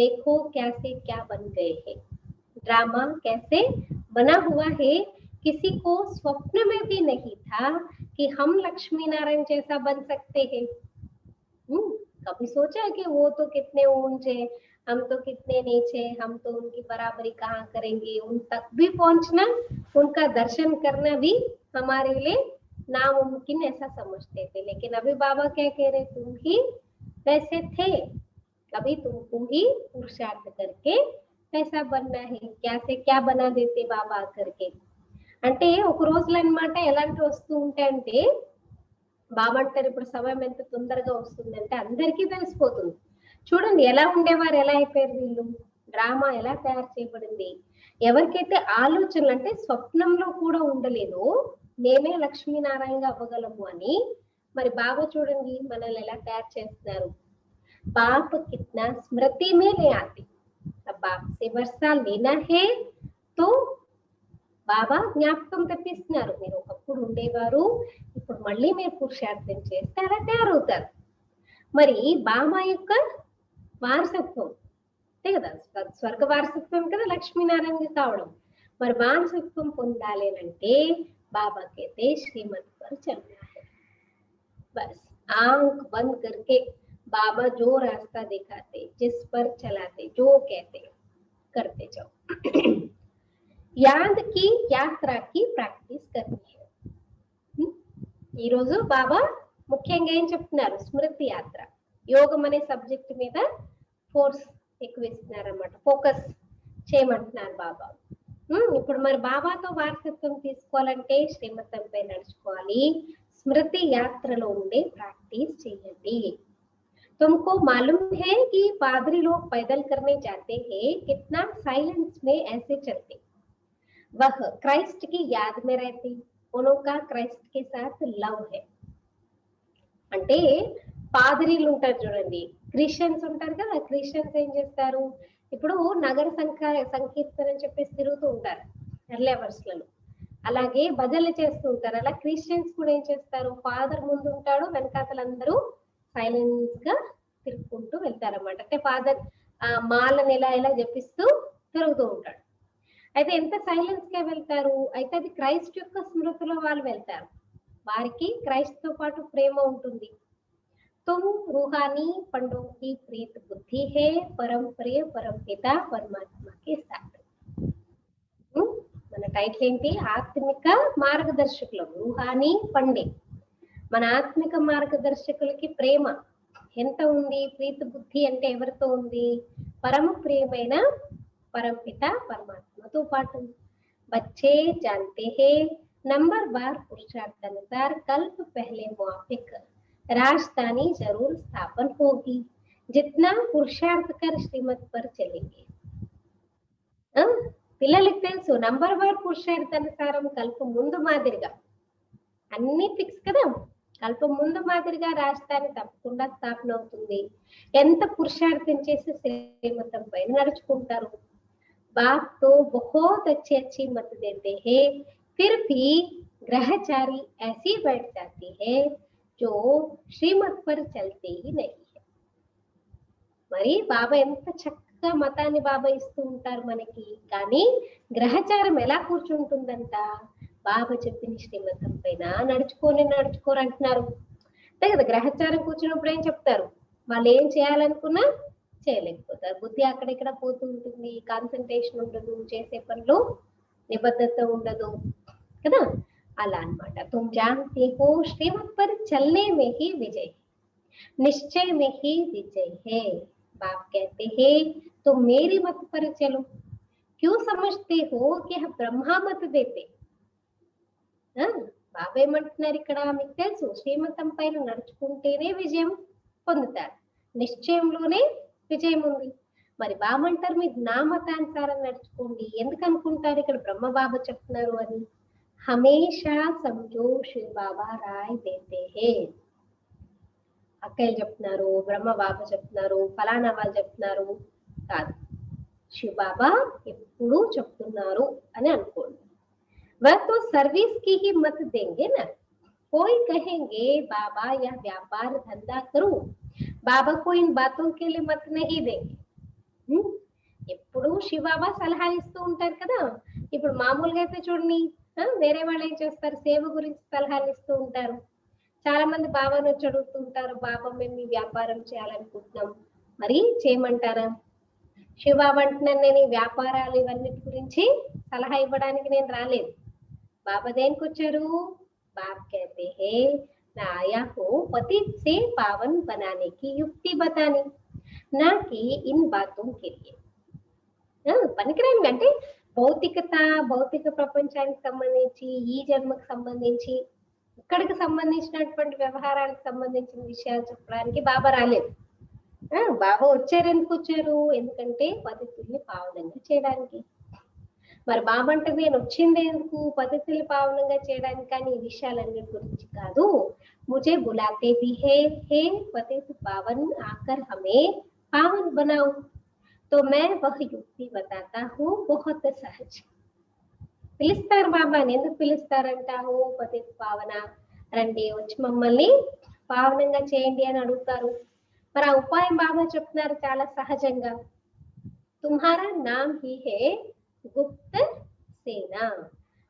देखो कैसे क्या बन गए हैं, ड्रामा कैसे बना हुआ है. किसी को स्वप्न में भी नहीं था कि हम लक्ष्मी नारायण जैसा बन सकते हैं. कभी सोचा कि वो तो कितने ऊंचे, हम तो कितने नीचे, हम तो उनकी बराबरी कहाँ करेंगे. उन तक भी पहुंचना, उनका दर्शन करना भी हमारे लिए नामुमकिन ऐसा समझते थे. लेकिन अभी बाबा क्या कह रहे, तुम ही वैसे थे, अभी तुमको ही पुरुषार्थ करके ऐसा बनना है. क्या से क्या बना देते बाबा करके. అంటే ఒక రోజులు అన్నమాట ఎలాంటి వస్తూ ఉంటాయంటే, బాబా అంటారు ఇప్పుడు సమయం ఎంత తొందరగా వస్తుందంటే అందరికీ తెలిసిపోతుంది. చూడండి ఎలా ఉండేవారు, ఎలా అయిపోయారు వీళ్ళు, డ్రామా ఎలా తయారు చేయబడింది. ఎవరికైతే ఆలోచనలు అంటే స్వప్నంలో కూడా ఉండలేదు మేమే లక్ష్మీనారాయణగా అవ్వగలము అని, మరి బాబా చూడండి మనల్ని ఎలా తయారు చేస్తున్నారు. బాప్ కిత్నా స్మృతి మే లే ఆతే, బాప్ సే వర్షా లేనా హే తో బాబా జ్ఞాపకం తెప్పిస్తున్నారు. మీరు ఒకప్పుడు ఉండేవారు, ఇప్పుడు మళ్ళీ మీరు పురుషార్థం చేస్తే అలా తయారవుతారు. మరి బాబా యొక్క వారసత్వం అంతే కదా, స్వర్గ వారసత్వం కదా లక్ష్మీనారాయణ కావడం. మరి వారసత్వం పొందాలి అంటే बाबा कहते श्रीमत पर चलना है. बस आंख बंद करके बाबा जो रास्ता दिखाते, जिस पर चलाते, जो कहते करते जाओ. याद की यात्रा की ప్రాక్టీస్ करनी है. ఈ రోజు బాబా ముఖ్యంగా ఏం చెప్తున్నారు, స్మృతి యాత్ర, యోగం అనే సబ్జెక్ట్ మీద ఫోర్స్ ఎక్కువ ఇస్తున్నారు అన్నమాట, ఫోకస్ చేయమంటున్నారు బాబా. ఇప్పుడు మరి బాబాతో వారసత్వం తీసుకోవాలంటే శ్రీమతంపై నడుచుకోవాలి, స్మృతి యాత్రలో ఉండే ప్రాక్టీస్ చేయండి. तुमको मालूम है कि पादरी लोग पैदल करने जाते हैं, कितना साइलेंस में ऐसे चलते. वह क्राइस्ट की याद में रहती, उनका क्राइस्ट के साथ लव है. అంటే పాదిరీలు ఉంటారు చూడండి, క్రిస్టియన్స్ ఉంటారు కదా, క్రిస్టియన్స్ ఏం చేస్తారు, ఇప్పుడు నగర సంకీర్తన అని చెప్పేసి తిరుగుతూ ఉంటారు ఎర్లీ అవర్స్ లలో, అలాగే భజనలు చేస్తూ ఉంటారు. అలా క్రిస్టియన్స్ కూడా ఏం చేస్తారు, ఫాదర్ ముందు ఉంటాడు, వెనకాతలందరూ సైలెన్స్ గా తిరుగుకుంటూ వెళ్తారన్నమాట. అంటే ఫాదర్ మాలను ఇలా ఇలా జపిస్తూ తిరుగుతూ ఉంటాడు. అయితే ఎంత సైలెన్స్ గా వెళ్తారు, అయితే అది క్రైస్ట్ యొక్క స్మృతిలో వాళ్ళు వెళ్తారు, వారికి క్రైస్ట్ తో పాటు ప్రేమ ఉంటుంది. तुम रूहानी पंडों की प्रीत बुद्धि है, परम प्रिय परम पिता परमात्मा के साथ. మన టైటిల్ ఏంటి, ఆత్మిక మార్గదర్శకులు, రూహానీ పండే. మన ఆత్మిక మార్గదర్శకులకి ప్రేమ ఎంత ఉంది, ప్రీతి బుద్ధి అంటే ఎవరితో ఉంది, పరమ ప్రియమైన పరంపిత పరమాత్మతో పాటు. बच्चे जानते हैं नंबर बार पुरुषार्थानुसार कल्प पहले मुआफिक राजधानी जरूर स्थापन होगी, जितना पुरुषार्थ कर श्रीमत पर चलेंगे. పిల్లలకి తెలుసు నంబర్ వార్ పురుషార్థానుసారం కల్పం ముందు మాదిరిగా అన్ని ఫిక్స్ కదా, కల్పం ముందు మాదిరిగా రాజధాని తప్పకుండా స్థాపన అవుతుంది, ఎంత పురుషార్థం చేసి శ్రీమతం పైన నడుచుకుంటారు. बाप तो बहुत अच्छी अच्छी मत देते हैं, फिर भी ग्रहचारी ऐसी बैठ जाती है जो श्रीमत पर चलते ही नहीं है. మరి బాబా ఎంత చక్కగా మతాన్ని బాబా ఇస్తూ ఉంటారు మనకి, కానీ గ్రహచారం ఎలా కూర్చుంటుందంట, బాబా చెప్పిన శ్రీమతం పైన నడుచుకోరు అంటున్నారు. అంతే కదా, గ్రహచారం కూర్చున్నప్పుడు ఏం చెప్తారు, వాళ్ళు ఏం చేయాలనుకున్నా చేయలేకపోతారు, బుద్ధి అక్కడిక్కడ పోతూ ఉంటుంది, కాన్సన్ట్రేషన్ ఉండదు, చేసే పనిలో నిబద్ధత ఉండదు కదా, అలా అన్నమాట. तुम जानते हो श्रीमत पर चलने में ही विजय, निश्चय में ही विजय है. बाप कहते हैं तुम मेरी मत पर चलो, क्यों समझते हो कि हम ब्रह्मा मत देते. బాబా ఏమంటున్నారు ఇక్కడ, మీకు తెలుసు శ్రీమతం పైన నడుచుకుంటేనే విజయం పొందుతారు, నిశ్చయంలోనే విజయం ఉంది. మరి బాబా అంటారు మీరు నా మతానుసారం నడుచుకోండి, ఎందుకు అనుకుంటారు ఇక్కడ బ్రహ్మ బాబా చెప్తున్నారు అని. హమేషా సమజో శ్రీ బాబా రాయ్ దేతే హే. అక్కయ్యలు చెప్తున్నారు, బ్రహ్మ బాబా చెప్తున్నారు, ఫలానా వాళ్ళు చెప్తున్నారు కాదు, శివ బాబా ఎప్పుడు చెప్తున్నారు అని అనుకోండి. वह तो सर्विस की ही मत देंगे ना, कोई कहेंगे बाबा यह व्यापार धंधा करूं, बाबा को इन बातों के लिए मत नहीं देंगे. ఎప్పుడు శివబాబా సలహా ఇస్తూ ఉంటారు కదా, ఇప్పుడు మామూలుగా అయితే చూడండి వేరే వాళ్ళు ఏం చేస్తారు, సేవ గురించి సలహాలు ఇస్తూ ఉంటారు. చాలా మంది బాబాను వచ్చి అడుగుతూ ఉంటారు, బాబా మేము ఈ వ్యాపారం చేయాలనుకుంటున్నాం, మరి చేయమంటారా. శివబాబా అంటున్నాను, నేను ఈ వ్యాపారాలు ఇవన్నిటి గురించి సలహా ఇవ్వడానికి నేను రాలేదు, बाबा देन వచ్చారు. बाप कहते हैं मैं आया हूँ पति से पावन बनाने की युक्ति बताने, ना कि इन बातों के लिए. పనికిరాని అంటే భౌతిక ప్రపంచానికి సంబంధించి, ఈ జన్మకు సంబంధించి, ఇక్కడికి సంబంధించినటువంటి వ్యవహారానికి సంబంధించిన విషయాలు చెప్పడానికి బాబా రాలేదు. బాబా వచ్చారు, ఎందుకు వచ్చారు, ఎందుకంటే పద్ధతుల్ని పావనంగా చేయడానికి. మరి బాబా అంటే నేను వచ్చింది ఎందుకు, పద్ధతులు పావనంగా చేయడానికి, కానీ ఈ విషయాలన్నిటి గురించి కాదు. ముझे बुलाते भी है पतित पावन आकर हमें पावन बनाओ, तो मैं वह युक्ति बताता हूँ बहुत सहज. పిలుస్తారు బాబాని, ఎందుకు పిలుస్తారంటావు, పతిత పావన రండి వచ్చి మమ్మల్ని పావనంగా చేయండి అని అడుగుతారు. మరి ఆ ఉపాయం బాబా చెప్తున్నారు చాలా సహజంగా. తుమ్హారా నామ్ హీ హే గుప్త సేన,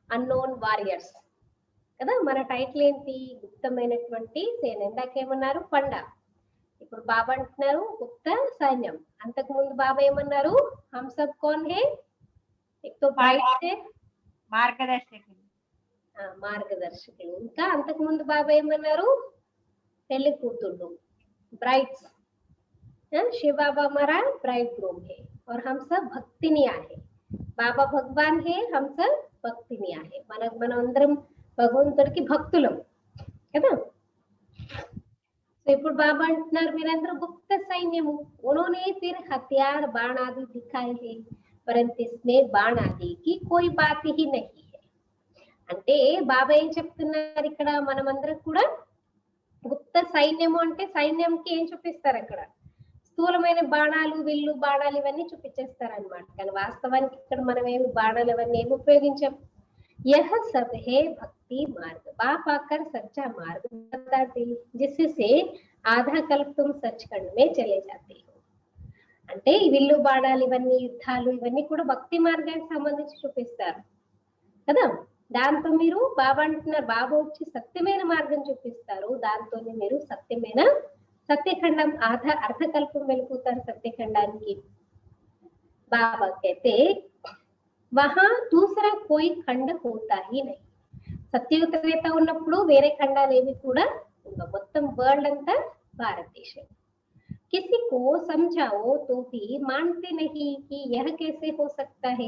అన్నోన్ వారియర్స్ కదా, మన టైటిల్ ఏంటి, గుప్తమైనటువంటి సేన. ఇందాకేమన్నారు పండ, ఇప్పుడు బాబా అంటున్నారు గుప్త సైన్యం. అంతకు ముందు బాబా ఏమన్నారు, హమ్ సబ్ కౌన్ హే, మార్గదర్శకులు. ఇంకా అంతకు ముందు బాబా ఏమన్నారు, పెళ్లి కూతుళ్ళు, బ్రైడ్స్. शिव बाबा हमारा ब्राइड ग्रूम है और हम सब भक्तिनिया है. బాబా భగవాన్ హే, హమ్ సబ్ భక్తినియా హే. మనం అందరం భగవంతుడికి భక్తులం కదా. సో ఇప్పుడు బాబా అంటున్నారు మీరందరూ గుప్త సైన్యము. ఉన్హోనే ఫిర్ హథియార్ బాణ్ ఆది దిఖాయే హే, परंतु इसमें बाण आदि की कोई बात ही नहीं है. అంటే బాబా ఏం చెప్తున్నారు ఇక్కడ, మనమందరం కూడా గుప్త సైన్యము అంటే సైన్యంకి ఏం చూపిస్తారు అక్కడ, స్థూలమైన బాణాలు, విల్లు బాణాలు ఇవన్నీ చూపించేస్తారు అనమాట. కానీ వాస్తవానికి ఇక్కడ మనం ఏమి బాణాలు అవన్నీ ఏమి ఉపయోగించాం. यह सब है भक्ति मार्ग, बाप आकर सच्चा मार्ग बताते जिससे आधा कल्प तुम सचखंड में चले जाते हो. అంటే ఈ విల్లు బాణాలు ఇవన్నీ యుద్ధాలు ఇవన్నీ కూడా భక్తి మార్గానికి సంబంధించి చూపిస్తారు కదా. దాంతో మీరు బాబా అంటున్నారు, బాబా వచ్చి సత్యమైన మార్గం చూపిస్తారు, దాంతోనే మీరు సత్యమైన సత్యఖండం అర్ధకల్పం వెళ్ళిపోతారు సత్యఖండానికి. బాబా कहते वहां दूसरा कोई खंड होता ही नहीं. సత్యయుగ త్రేత ఉన్నప్పుడు వేరే ఖండాలు ఏవి కూడా ఉండవు, మొత్తం వరల్డ్ అంతా భారతదేశం. किसी को समझाओ तो भी मानते नहीं कि यह कैसे हो सकता है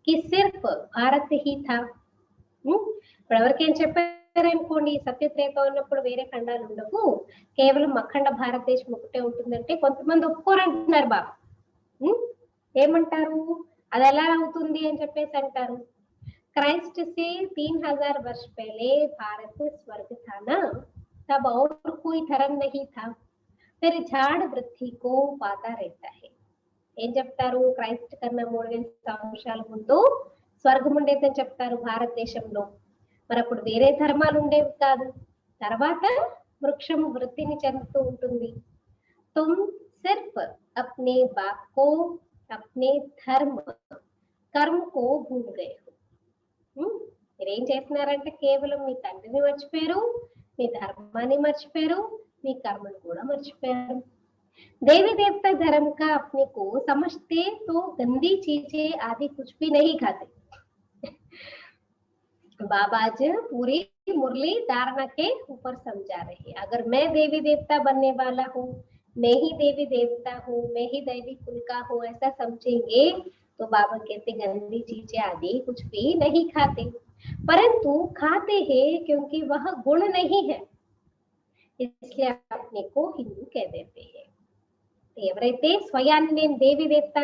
कि सिर्फ भारत ही था. ఇప్పుడు ఎవరికేం చెప్పారనుకోండి, సత్యత్రేత ఉన్నప్పుడు వేరే ఖండాలు ఉండవు, కేవలం అఖండ భారతదేశం ఒకటే ఉంటుందంటే కొంతమంది ఒప్పుకోరంటున్నారు బాబా. ఏమంటారు, అది ఎలా అవుతుంది అని చెప్పేసి అంటారు. क्राइस्ट से 3000 वर्ष पहले भारत स्वर्ग था ना, तब और कोई धर्म नहीं था, फिर झाड़ वृद्धि को पाता रहता है. ఏం చెప్తారు, క్రైస్ట్ కన్నా 3000 సంవత్సరాల ముందు స్వర్గం ఉండేదని చెప్తారు భారతదేశంలో. మరి అప్పుడు వేరే ధర్మాలు ఉండేవి కాదు, తర్వాత వృక్షం వృద్ధిని చెందుతూ ఉంటుంది. తుమ్ సిర్ఫ్ అప్నే బాప్ కో అప్నే ధర్మ కర్మ కో భూల్ గయే. మీరేం చేస్తున్నారంటే కేవలం మీ తండ్రిని మర్చిపోయారు, మీ ధర్మాన్ని మర్చిపోయారు, మీ కర్మను కూడా మర్చిపోయారు. देवी देवता धर्म का अपने को समझते तो गंदी चीजें आदि कुछ भी नहीं खाते. बाबा आज पूरी मुरली धारणा के ऊपर समझा रहे हैं. अगर मैं देवी देवता बनने वाला हूँ, मैं ही देवी देवता हूँ, मैं ही दैवी कुल का हूँ, ऐसा समझेंगे तो बाबा कहते गंदी चीजें आदि कुछ भी नहीं खाते, परंतु खाते हैं क्योंकि वह गुण नहीं है, इसलिए अपने को हिंदू कह देते हैं. ఎవరైతే స్వయాన్ని నేను దేవి దేవత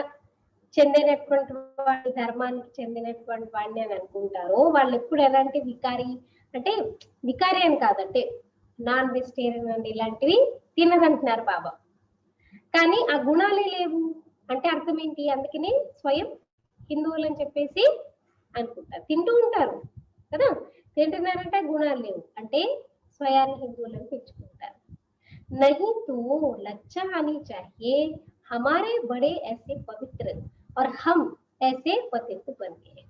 చెందినటువంటి వాడి ధర్మానికి చెందినటువంటి వాడిని అని అనుకుంటారో వాళ్ళు ఎప్పుడు ఎలాంటి వికారి అంటే, వికారి అని కాదంటే నాన్ వెజిటేరియన్ అండి ఇలాంటివి తినదంటున్నారు బాబా. కానీ ఆ గుణాలే లేవు అంటే అర్థం ఏంటి, అందుకనే స్వయం హిందువులు అని చెప్పేసి అనుకుంటారు. తింటూ ఉంటారు కదా, తింటున్నారంటే గుణాలు లేవు అంటే స్వయాన్ని హిందువులను పెంచుకుంటారు. नहीं तो लज्जा आनी चाहिए, हमारे बड़े ऐसे पवित्र और हम ऐसे पतित बन गए.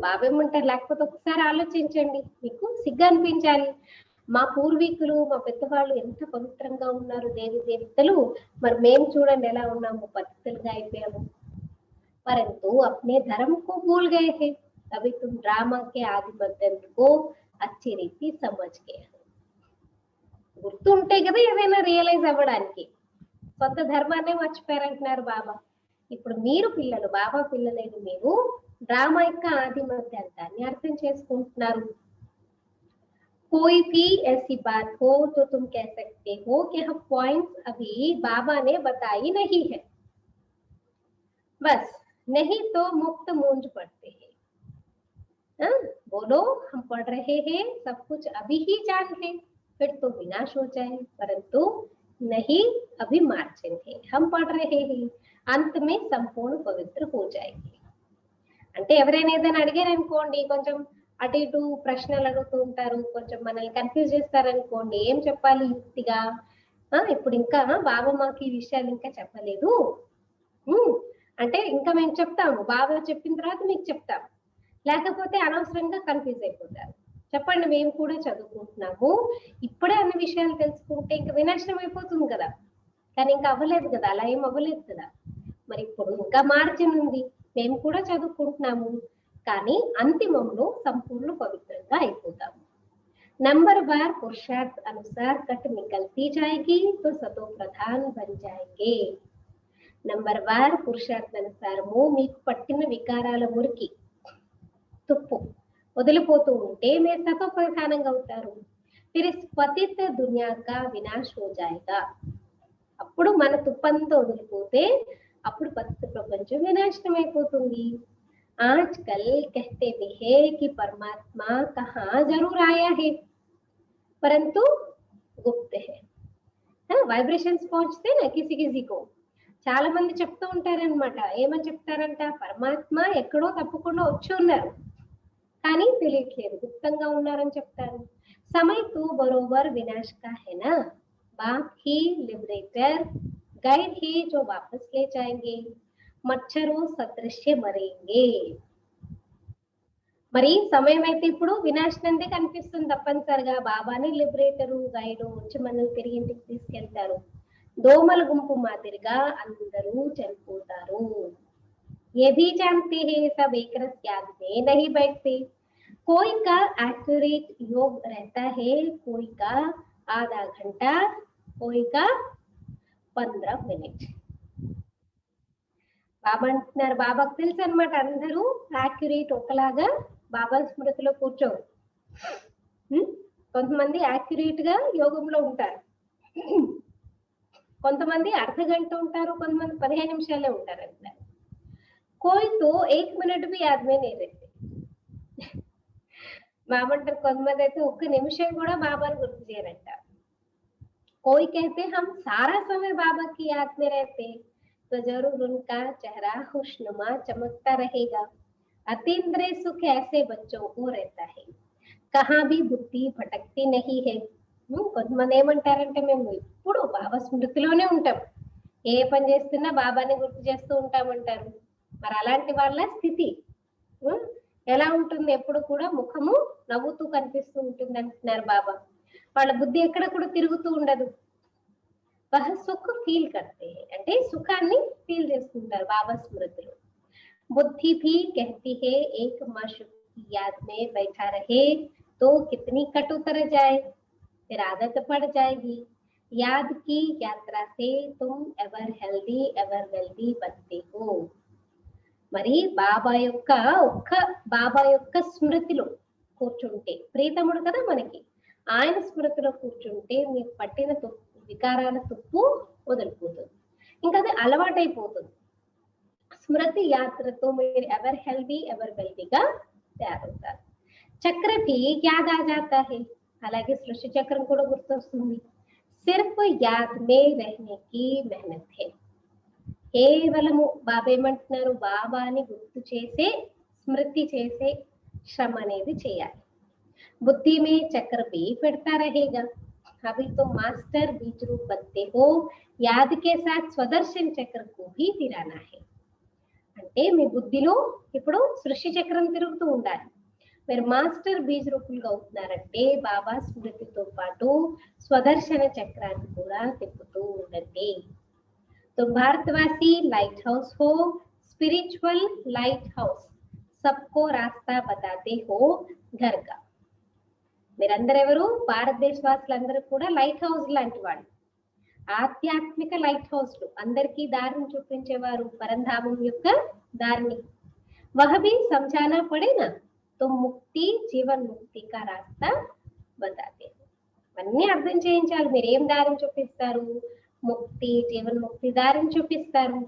బాబా ఏమంటారు, లేకపోతే ఒకసారి ఆలోచించండి, మీకు సిగ్గు అనిపించాలి. మా పూర్వీకులు మా పెద్దవాళ్ళు ఎంత పవిత్రంగా ఉన్నారు దేవి దేవతలు, మరి మేము చూడండి ఎలా ఉన్నాము, పతితులుగా అయిపోయాము. परंतु अपने धर्म को भूल गए थे, अभी तुम ड्रामा के आदि बदंत को अच्छी रीति समझ गए. గుర్తుంటే కదా ఏదైనా రియలైజ్ అవ్వడానికి. కొత్త ధర్మాన్ని మర్చిపోయారంటున్నారు బాబా. ఇప్పుడు మీరు పిల్లలు, బాబా పిల్లలైన మీరు డ్రామా యొక్క ఆది మధ్యాంతాన్ని అర్థం చేసుకుంటున్నారు. कोई भी ऐसी बात हो तो तुम कह सकते हो कि यह पॉइंट्स अभी बाबा ने बताई नहीं है, बस नहीं तो मुक्त मूंज पढ़ते हैं. बोलो हम पढ़ रहे हैं, सब कुछ अभी ही जान लें, फिर तो विनाश हो जाए, परंतु नहीं अभी मार्जिन है, हम पढ़ रहे हैं, अंत में संपूर्ण पवित्र हो जाएंगे. అంటే ఎవరైనా ఏదైనా అడిగారు అనుకోండి, కొంచెం అటు ఇటు ప్రశ్నలు అడుగుతూ ఉంటారు, కొంచెం మనల్ని కన్ఫ్యూజ్ చేస్తారనుకోండి, ఏం చెప్పాలి యుక్తిగా, ఇప్పుడు ఇంకా బాబా మాకు ఈ విషయాలు ఇంకా చెప్పలేదు అంటే ఇంకా మేము చెప్తాము, బాబా చెప్పిన తర్వాత మీకు చెప్తాము, లేకపోతే అనవసరంగా కన్ఫ్యూజ్ అయిపోతారు. చెప్పండి, మేము కూడా చదువుకుంటున్నాము, ఇప్పుడే అన్ని విషయాలు తెలుసుకుంటే ఇంకా వినాశనం అయిపోతుంది కదా, కానీ ఇంకా అవ్వలేదు కదా, అలా ఏం అవ్వలేదు కదా. మరి ఇప్పుడు ఇంకా మార్జిన్ ఉంది, మేము కూడా చదువుకుంటున్నాము, కానీ అంతిమంలో సంపూర్ణ పవిత్రంగా అయిపోతాము. नंबर बार पुरुषार्थ अनुसार कट निकलती जाएगी तो सतो प्रधान बन जाएंगे. నంబర్ వార్ పురుషార్థానుసారము మీకు పట్టిన వికారాల మురికి తుప్పు వదిలిపోతూ ఉంటే మీరు సతో ప్రధానంగా అవుతారు. फिर इस पतित दुनिया का विनाश हो जाएगा. అప్పుడు మన తుప్పంతా వదిలిపోతే అప్పుడు ప్రపంచం వినాశనం అయిపోతుంది. आजकल कहते भी है कि परमात्मा कहाँ जरूर आया है परंतु गुप्त है. వైబ్రేషన్స్ పਹੁంచితే నా కిసికో చాలా మంది చెప్తూ ఉంటారనమాట. ఏమని చెప్తారంట, పరమాత్మ ఎక్కడో తప్పకుండా వచ్చి ఉన్నారు కానీ తెలియట్లేదు, గుప్తంగా ఉన్నారని చెప్తారు. समय तो बरोबर विनाश का है ना, बाप ही लिबरेटर गाइड ही जो वापस ले जाएंगे, మచ్చరు సదృశ్య మరేంగే. మరి సమయం అయితే ఇప్పుడు వినాశనందే కనిపిస్తుంది తప్పనిసరిగా. బాబాని లిబరేటరు గైడు వచ్చి మనల్ని తిరిగి ఇంటికి తీసుకెళ్తారు. దోమల గుంపు మాదిరిగా అందరూ చనిపోతారు. ये भी जानते हैं सब एक रस याद में नहीं बैठते, कोई का एक्यूरेट योग रहता है, कोई का आधा घंटा, कोई का 15 मिनट. బాబా అంటున్నారు, బాబాకు తెలుసు అనమాట అందరూ యాక్యురేట్ ఒకలాగా బాబా స్మృతిలో కూర్చోరు. కొంతమంది యాక్యురేట్ గా యోగంలో ఉంటారు, కొంతమంది అర్ధ గంట ఉంటారు, కొంతమంది 15 నిమిషాలే ఉంటారు అంటారు. కోయితో 1 మినిట్ బి ఆద్మే నే రేతే. బాబా అంటారు కొంతమంది అయితే 1 నిమిషం కూడా బాబాను గుర్తు చేయరంటారు. कोई कहते हम सारा समय बाबा की याद में रहते तो जरूर उनका चेहरा खुशनुमा चमकता रहेगा. अतीन्द्रिय सुख ऐसे बच्चों को रहता है, कहाँ भी बुद्धि भटकती नहीं है. కొంతమంది ఏమంటారంటే మేము ఇప్పుడు బాబా స్మృతిలోనే ఉంటాం, ఏ పని చేస్తున్నా బాబాని గుర్తు చేస్తూ ఉంటామంటారు. మరి అలాంటి వాళ్ళ స్థితి ఎలా ఉంటుంది, ఎప్పుడు కూడా ముఖము నవ్వుతూ కనిపిస్తూ ఉంటుంది అంటున్నారు బాబా. వాళ్ళ బుద్ధి ఎక్కడ కూడా తిరుగుతూ ఉండదు. వహ సుఖ ఫీల్ కర్తే అంటే సుఖాన్ని ఫీల్ చేసుకుంటారు బాబా స్మృతిలో. బుద్ధి भी कहती है एक माशूक की याद में बैठा रहे तो कितनी कट उतर जाए, फिर आदत पड़ जाएगी. याद की यात्रा से तुम एवर हेल्दी एवर वेल्दी बनते हो. మరి బాబా యొక్క స్మృతిలో కూర్చుంటే, ప్రీతముడు కదా మనకి, ఆయన స్మృతిలో కూర్చుంటే మీకు పట్టిన వికారాల తుప్పు వదిలిపోతుంది, ఇంకా అది అలవాటైపోతుంది. స్మృతి యాత్రతో మీరు ఎవర్ హెల్దీ ఎవర్ వెల్దీగా తయారవుతారు. చక్ర భీ యాద్ ఆ జాతా హై, అలాగే సృష్టి చక్రం కూడా గుర్తొస్తుంది. సిర్ఫ్ యాద్ మే రహనే కి మెహనత్ హై. కేవలము బాబా ఏమంటున్నారు, బాబాని గుర్తు చేసే స్మృతి చేసే శ్రమ అనేది చేయాలి. बुद्धि में चक्र भी फिरता रहेगा. अभी तो मास्टर बीज रूप बनते हो, याद के साथ स्वदर्शन चक्र को भी फिराना है. అంటే మీ బుద్ధిలో ఇప్పుడు సృష్టి చక్రం తిరుగుతూ ఉండాలి. మీరు మాస్టర్ బీజ్ రూపులుగా అవుతున్నారంటే బాబా స్మృతితో పాటు స్వదర్శన చక్రాన్ని కూడా తిప్పుతూ ఉండండి. तो भारतवासी लाइट हाउस हो, स्पिरिचुअल लाइट हाउस, सबको रास्ता बताते हो घर का. మీరందరూ ఎవరు, భారతదేశవాసులందరూ కూడా లైట్ హౌస్ లాంటి వాళ్ళు, ఆధ్యాత్మిక లైట్ హౌస్లు, అందరికీ దారిని చూపించేవారు, పరంధామం యొక్క దారిని. వహ భీ సమझाना पड़े ना तो मुक्ति जीवन मुक्ति का रास्ता बताते. అన్నీ అర్థం చేయించాలి. మీరు ఏం దారిని చూపిస్తారు, ముక్తి జీవన్ ముక్తి దారిని చూపిస్తారు.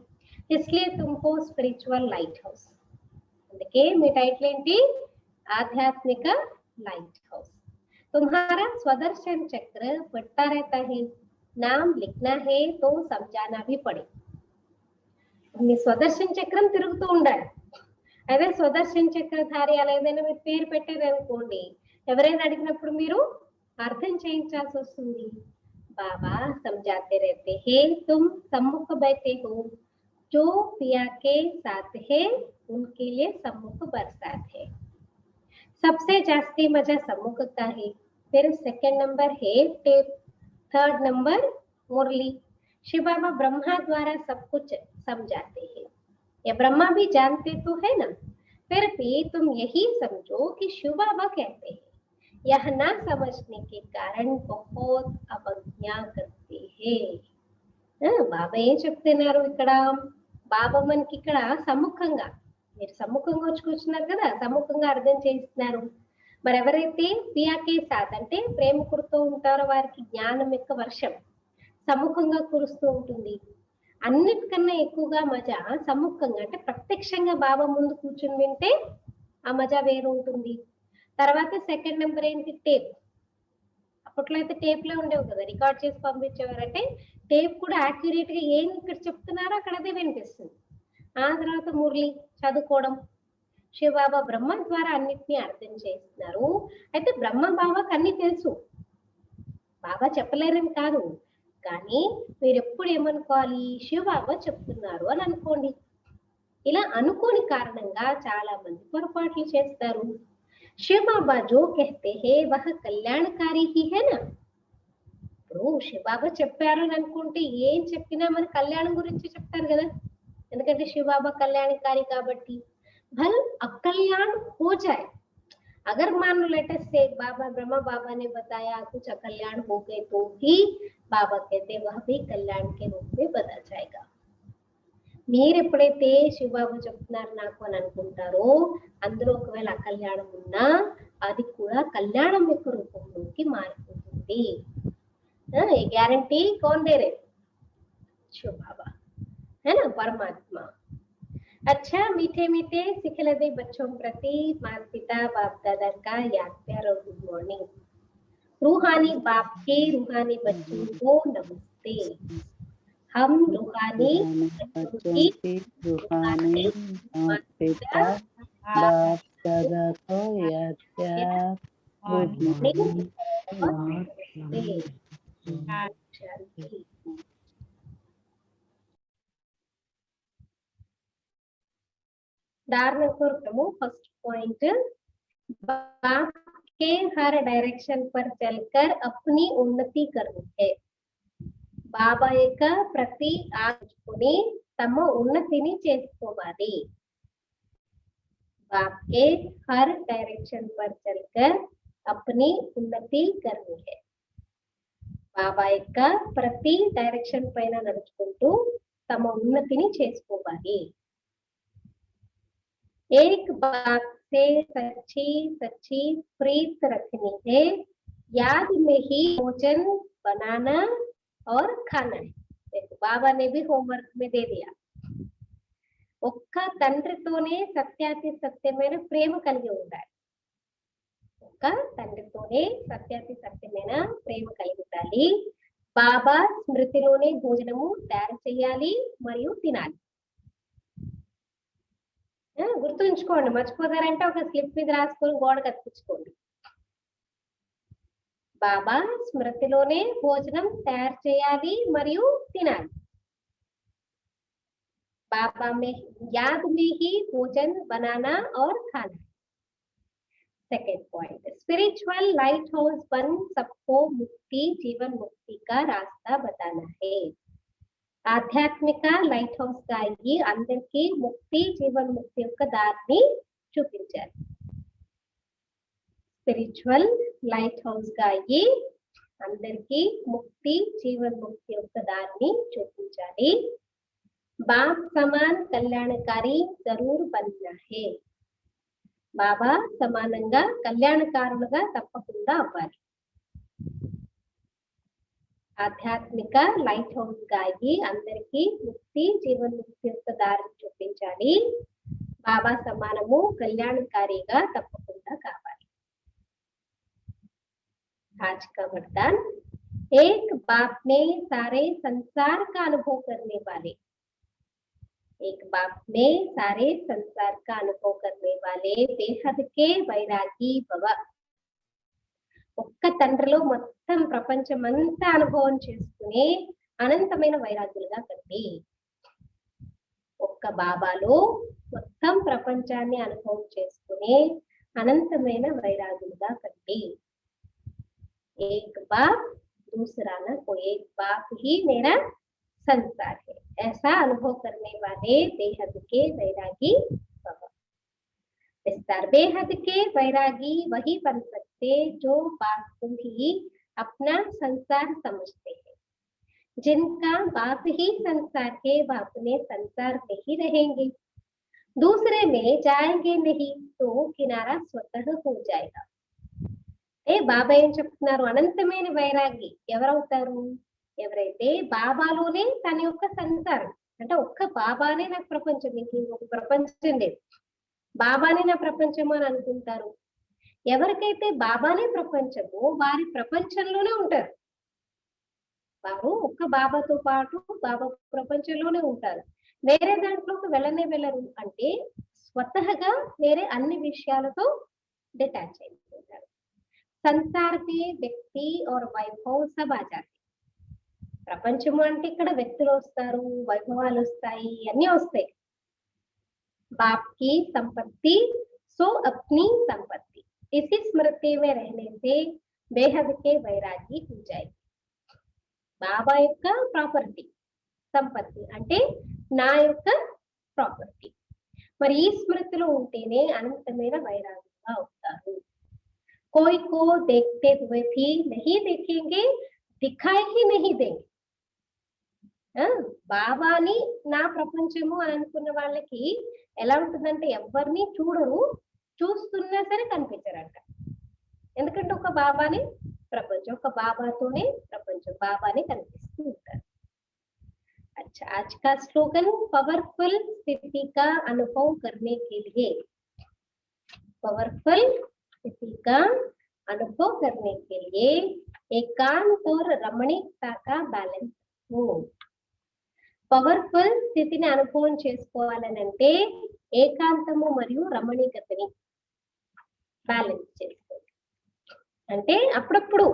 ఇస్లియే తుమ్కో స్పిరిచువల్ లైట్ హౌస్. అందుకే మీ టైటిల్ ఏంటి, ఆధ్యాత్మిక లైట్ హౌస్. तुम्हारा स्वदर्शन चक्र बढ़ता रहता है, नाम लिखना है तो समझाना भी पड़े. మీ స్వదర్శన చక్రం తిరుగుతూ ఉండాలి. అదే స్వదర్శన చక్రధారి అలా ఏదైనా మీరు పేరు పెట్టారనుకోండి, ఎవరైనా అడిగినప్పుడు మీరు అర్థం చేయించాల్సి వస్తుంది. బాబా समझाते रहते हैं, तुम सम्मुख बैठे हो, जो पिया के साथ है उनके लिए सम्मुख बरसात है. सबसे जास्ती मजा सम्मुख का है. फिर सेकंड नंबर है टेप, थर्ड नंबर मुरली. शिव बाबा ब्रह्मा द्वारा सब कुछ समझाते हैं, ये ब्रह्मा भी जानते तो है ना, फिर भी तुम यही समझो कि शिव बाबा कहते हैं. यह ना समझने के कारण बहुत अवज्ञा करते हैं. బాబా ఏం చెప్తున్నారు ఇక్కడ, బాబా మనకి ఇక్కడ సమ్ముఖంగా, మీరు సమ్ముఖంగా వచ్చి కూర్చున్నారు కదా, సమ్ముఖంగా అర్థం చేస్తున్నారు. మరి ఎవరైతే పియాకే సాత్ అంటే ప్రేమికుడితో ఉంటారో వారికి జ్ఞానం యొక్క వర్షం సమ్ముఖంగా కురుస్తూ ఉంటుంది. అన్నిటికన్నా ఎక్కువగా మజా సమ్ముఖంగా అంటే ప్రత్యక్షంగా బాబా ముందు కూర్చుని వింటే ఆ మజా వేరు ఉంటుంది. తర్వాత సెకండ్ నెంబర్ ఏంటి, టేప్. అప్పట్లో అయితే టేప్ లో ఉండేవి కదా, రికార్డ్ చేసి పంపించేవారు. అంటే టేప్ కూడా యాక్యురేట్ గా ఏం ఇక్కడ చెప్తున్నారో అక్కడ అదే వినిపిస్తుంది. ఆ తర్వాత మురళి చదువుకోవడం. శివబాబా బ్రహ్మ ద్వారా అన్నిటినీ అర్థం చేస్తున్నారు. అయితే బ్రహ్మ బాబాకి అన్ని తెలుసు, బాబా చెప్పలేరని కాదు, కానీ మీరు ఎప్పుడు ఏమనుకోవాలి, శివబాబా చెప్తున్నారు అని అనుకోండి. ఇలా అనుకోని కారణంగా చాలా మంది పొరపాట్లు చేస్తారు. శివబాబా జో कहते हैं वह कल्याणकारी ही है ना. ఇప్పుడు శివబాబా చెప్పారు అని అనుకుంటే ఏం చెప్పినా మన కళ్యాణం గురించి చెప్తారు కదా, ఎందుకంటే శివబాబా కళ్యాణకారి కాబట్టి. भल अकल्याण हो जाए, अगर मान लो लेटर से बाबा ब्रह्मा बाबा ने बताया कुछ अकल्याण हो गए तो भी बाबा कहते वह भी कल्याण के रूप में बदल जाएगा. మీరు ఎప్పుడైతే శివబాబు చెప్తున్నారు నాకు అని అనుకుంటారో అందులో ఒకవేళ అకల్యాణం ఉన్నా అది కూడా కళ్యాణం యొక్క రూపంలోకి మారిపోతుంది. ये गारंटी कौन दे रहे, शिव बाबा है ना, परमात्मा. अच्छा, मीठे मीठे सिखलदे बच्चों प्रति माता पिता बाप दादा का याद प्यार और गुड मॉर्निंग. रूहानी बाप के रूहानी बच्चों को नमस्ते. हम रूहानी बच्चों की रूहानी माता पिता बाप दादा को याद प्यार गुड मॉर्निंग. धारणा करता फर्स्ट पॉइंट, बाप के हर डायरेक्शन पर चलकर अपनी उन्नति करनी है. బాబా యొక్క ప్రతి ఆలోచనని తమ ఉన్నతిని చేసుకోవాలి. बाप के हर डायरेक्शन पर चलकर अपनी उन्नति करनी है. బాబా యొక్క ప్రతి డైరెక్షన్ పైన నడుచుకుంటూ తమ ఉన్నతిని చేసుకోవాలి. एक बात से सच्ची सच्ची प्रीत रखनी है. याद में ही भोजन बनाना और खाना है. देखो बाबा ने भी होमवर्क में दे दिया. ఒక్క తండ్రితోనే సత్యాతి సత్యమైన ప్రేమ కలిగి ఉండాలి. ఒక్క తండ్రితోనే సత్యాతి సత్యమైన ప్రేమ కలిగి ఉండాలి. బాబా స్మృతిలోనే భోజనము తయారు చేయాలి మరియు తినాలి. గుర్తుంచుకోండి, మర్చిపోతారంటే ఒక స్లిప్ మీద రాసుకొని గోడ కత్తించుకోండి. బాబా స్మృతిలోనే భోజనం తయారు చేయాలి మరియు తినాలి. बाबा में याद में ही भोजन बनाना और खाना. Second point, spiritual light house बन सबको मुक्ति जीवन मुक्ति का रास्ता बताना है. ఆధ్యాత్మిక లైట్ హౌస్ గా అయ్యి అందరికీ ముక్తి జీవన్ ముక్తి యొక్క దారిని చూపించాలి. స్పిరిచువల్ లైట్ హౌస్ గా అయ్యి అందరికీ ముక్తి జీవన్ ముక్తి యొక్క దారిని చూపించాలి. बाप समान कल्याणकारी जरूर बनना है. బాబా సమానంగా కళ్యాణకారులుగా తప్పకుండా అవ్వాలి. ఆధ్యాత్మిక లైట్ హౌస్ గా అయ్యి అందరికీ ముక్తి జీవన్ ముక్తి యొక్క దారిని చూపించాలి. బాబా సమానము కళ్యాణకారిగా తప్పకుండా కావాలి. आज का वरदान, एक बाप ने सारे संसार का अनुभव करने वाले, एक बाप में सारे संसार का अनुभव करने वाले बेहद के वैरागी भव. ఒక్క తండ్రిలో మొత్తం ప్రపంచమంతా అనుభవం చేసుకునే అనంతమైన వైరాగ్యులుగా కండి. ఒక్క బాబాలో మొత్తం ప్రపంచాన్ని అనుభవం చేసుకునే అనంతమైన వైరాగ్యులుగా కండి. एक बाप दूसरा न कोई, एक बाप ही मेरा संसार है, ऐसा अनुभव करने वाले बेहद के वैरागी भव. विस्तार, बेहद के वैरागी वही बन सकते जो बाप को ही अपना संसार समझते हैं. जिनका बाप ही संसार है वह अपने संसार में ही रहेंगे, दूसरे में जाएंगे नहीं तो किनारा स्वतः हो जाएगा. బాబా ఏం చెప్తున్నారు, అనంతమైన వైరాగి ఎవరవుతారు, ఎవరైతే బాబాలోనే తన యొక్క సంసారం అంటే ఒక్క బాబానే నాకు ప్రపంచం, ఇంకొక ప్రపంచం లేదు, బాబానే నా ప్రపంచం అని అనుకుంటారు. ఎవరికైతే బాబానే ప్రపంచమో వారి ప్రపంచంలోనే ఉంటారు. వారు ఒక్క బాబాతో పాటు బాబా ప్రపంచంలోనే ఉంటారు. వేరే దాంట్లోకి వెళ్ళరు. అంటే స్వతహగా వేరే అన్ని విషయాలతో డిటాచ్ అయిపోతారు. సంసార్ కే వ్యక్తి और వైభవ్ सब आ जाते. ప్రపంచము అంటే ఇక్కడ వ్యక్తులు వస్తారు, వైభవాలు వస్తాయి, అన్ని వస్తాయి. బాప్ की संपत्ति सो अपनी संपत्ति, इसी स्मृति में रहने से बेहद के वैरागी हो जाएगी. బాబా యొక్క ప్రాపర్టీ సంపత్తి అంటే నా యొక్క ప్రాపర్టీ. మరి ఈ స్మృతిలో ఉంటేనే అనంతమైన వైరాగ్యంగా అవుతారు. कोई को देखते हुए भी नहीं देखेंगे, दिखाई ही नहीं देंगे. బాబాని నా ప్రపంచము అని అనుకున్న వాళ్ళకి ఎలా ఉంటుందంటే ఎవరిని చూడరు, చూస్తున్నా సరే కనిపించరంట. ఎందుకంటే ఒక బాబాని ప్రపంచం, ఒక బాబాతోనే ప్రపంచం, బాబాని కనిపిస్తూ ఉంటారు. अच्छा, आज का स्लोगन पावरफुल स्थिति का अनुभव करने के लिए, पावरफुल स्थिति का अनुभव करने के लिए एकांत और रमणीकता का बैलेंस हो. పవర్ఫుల్ స్థితిని అనుభవం చేసుకోవాలని అంటే ఏకాంతము మరియు రమణీకతని బ్యాలెన్స్ చేసుకోవాలి. అంటే అప్పుడప్పుడు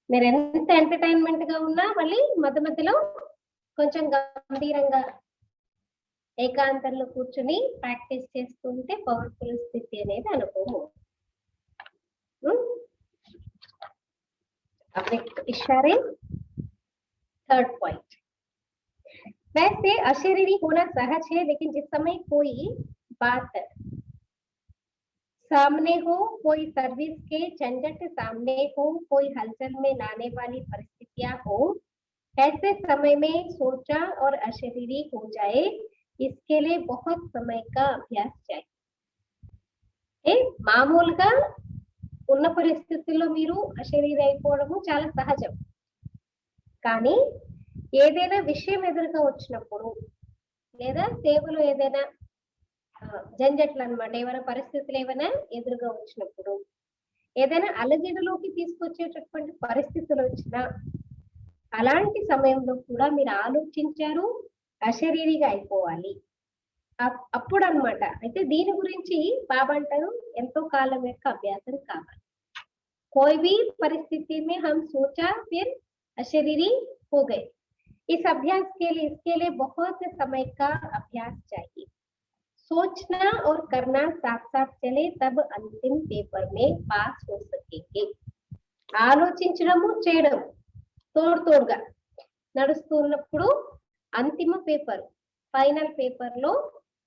మీరు ఎంత ఎంటర్టైన్మెంట్ గా ఉన్నా మళ్ళీ మధ్య మధ్యలో కొంచెం గంభీరంగా ఏకాంతంలో కూర్చుని ప్రాక్టీస్ చేస్తూ ఉంటే పవర్ఫుల్ స్థితి అనేది అనుభవం. अपने इशारे थर्ड पॉइंट, वैसे अशरीरी होना सहज है, लेकिन जिस समय कोई बात सामने हो, कोई सर्विस के झंझट सामने हो, कोई हलचल में लाने वाली परिस्थितियां हो, ऐसे समय में सोचा और अशरीरी हो जाए, इसके लिए बहुत समय का अभ्यास चाहिए. మామూలుగా ఉన్న పరిస్థితుల్లో మీరు అశరీరి అయిపోవడము చాలా సహజం. కానీ ఏదైనా విషయం ఎదురుగా వచ్చినప్పుడు లేదా సేవలో ఏదైనా జంజట్లు అన్నమాట, ఏమైనా పరిస్థితులు ఏమైనా ఎదురుగా వచ్చినప్పుడు, ఏదైనా అలజడిలోకి తీసుకొచ్చేటటువంటి పరిస్థితులు వచ్చినా అలాంటి సమయంలో కూడా మీరు ఆలోచించారు, అశరీరిగా అయిపోవాలి. అప్పుడు అన్నమాట. అయితే దీని గురించి బాబా అంటారు ఎంతో కాలం యొక్క అభ్యాసం కావాలి. कोई भी परिस्थिति में हम सोचा फिर अशरीरी हो गए, इस अभ्यास के लिए इसके लिए बहुत समय का अभ्यास चाहिए. सोचना और करना साथ साथ चले तब अंतिम पेपर में पास हो सकेंगे. ఆలోచించడము చేయడం తోడుగా నడుస్తూ ఉన్నప్పుడు అంతిమ పేపర్ ఫైనల్ పేపర్ లో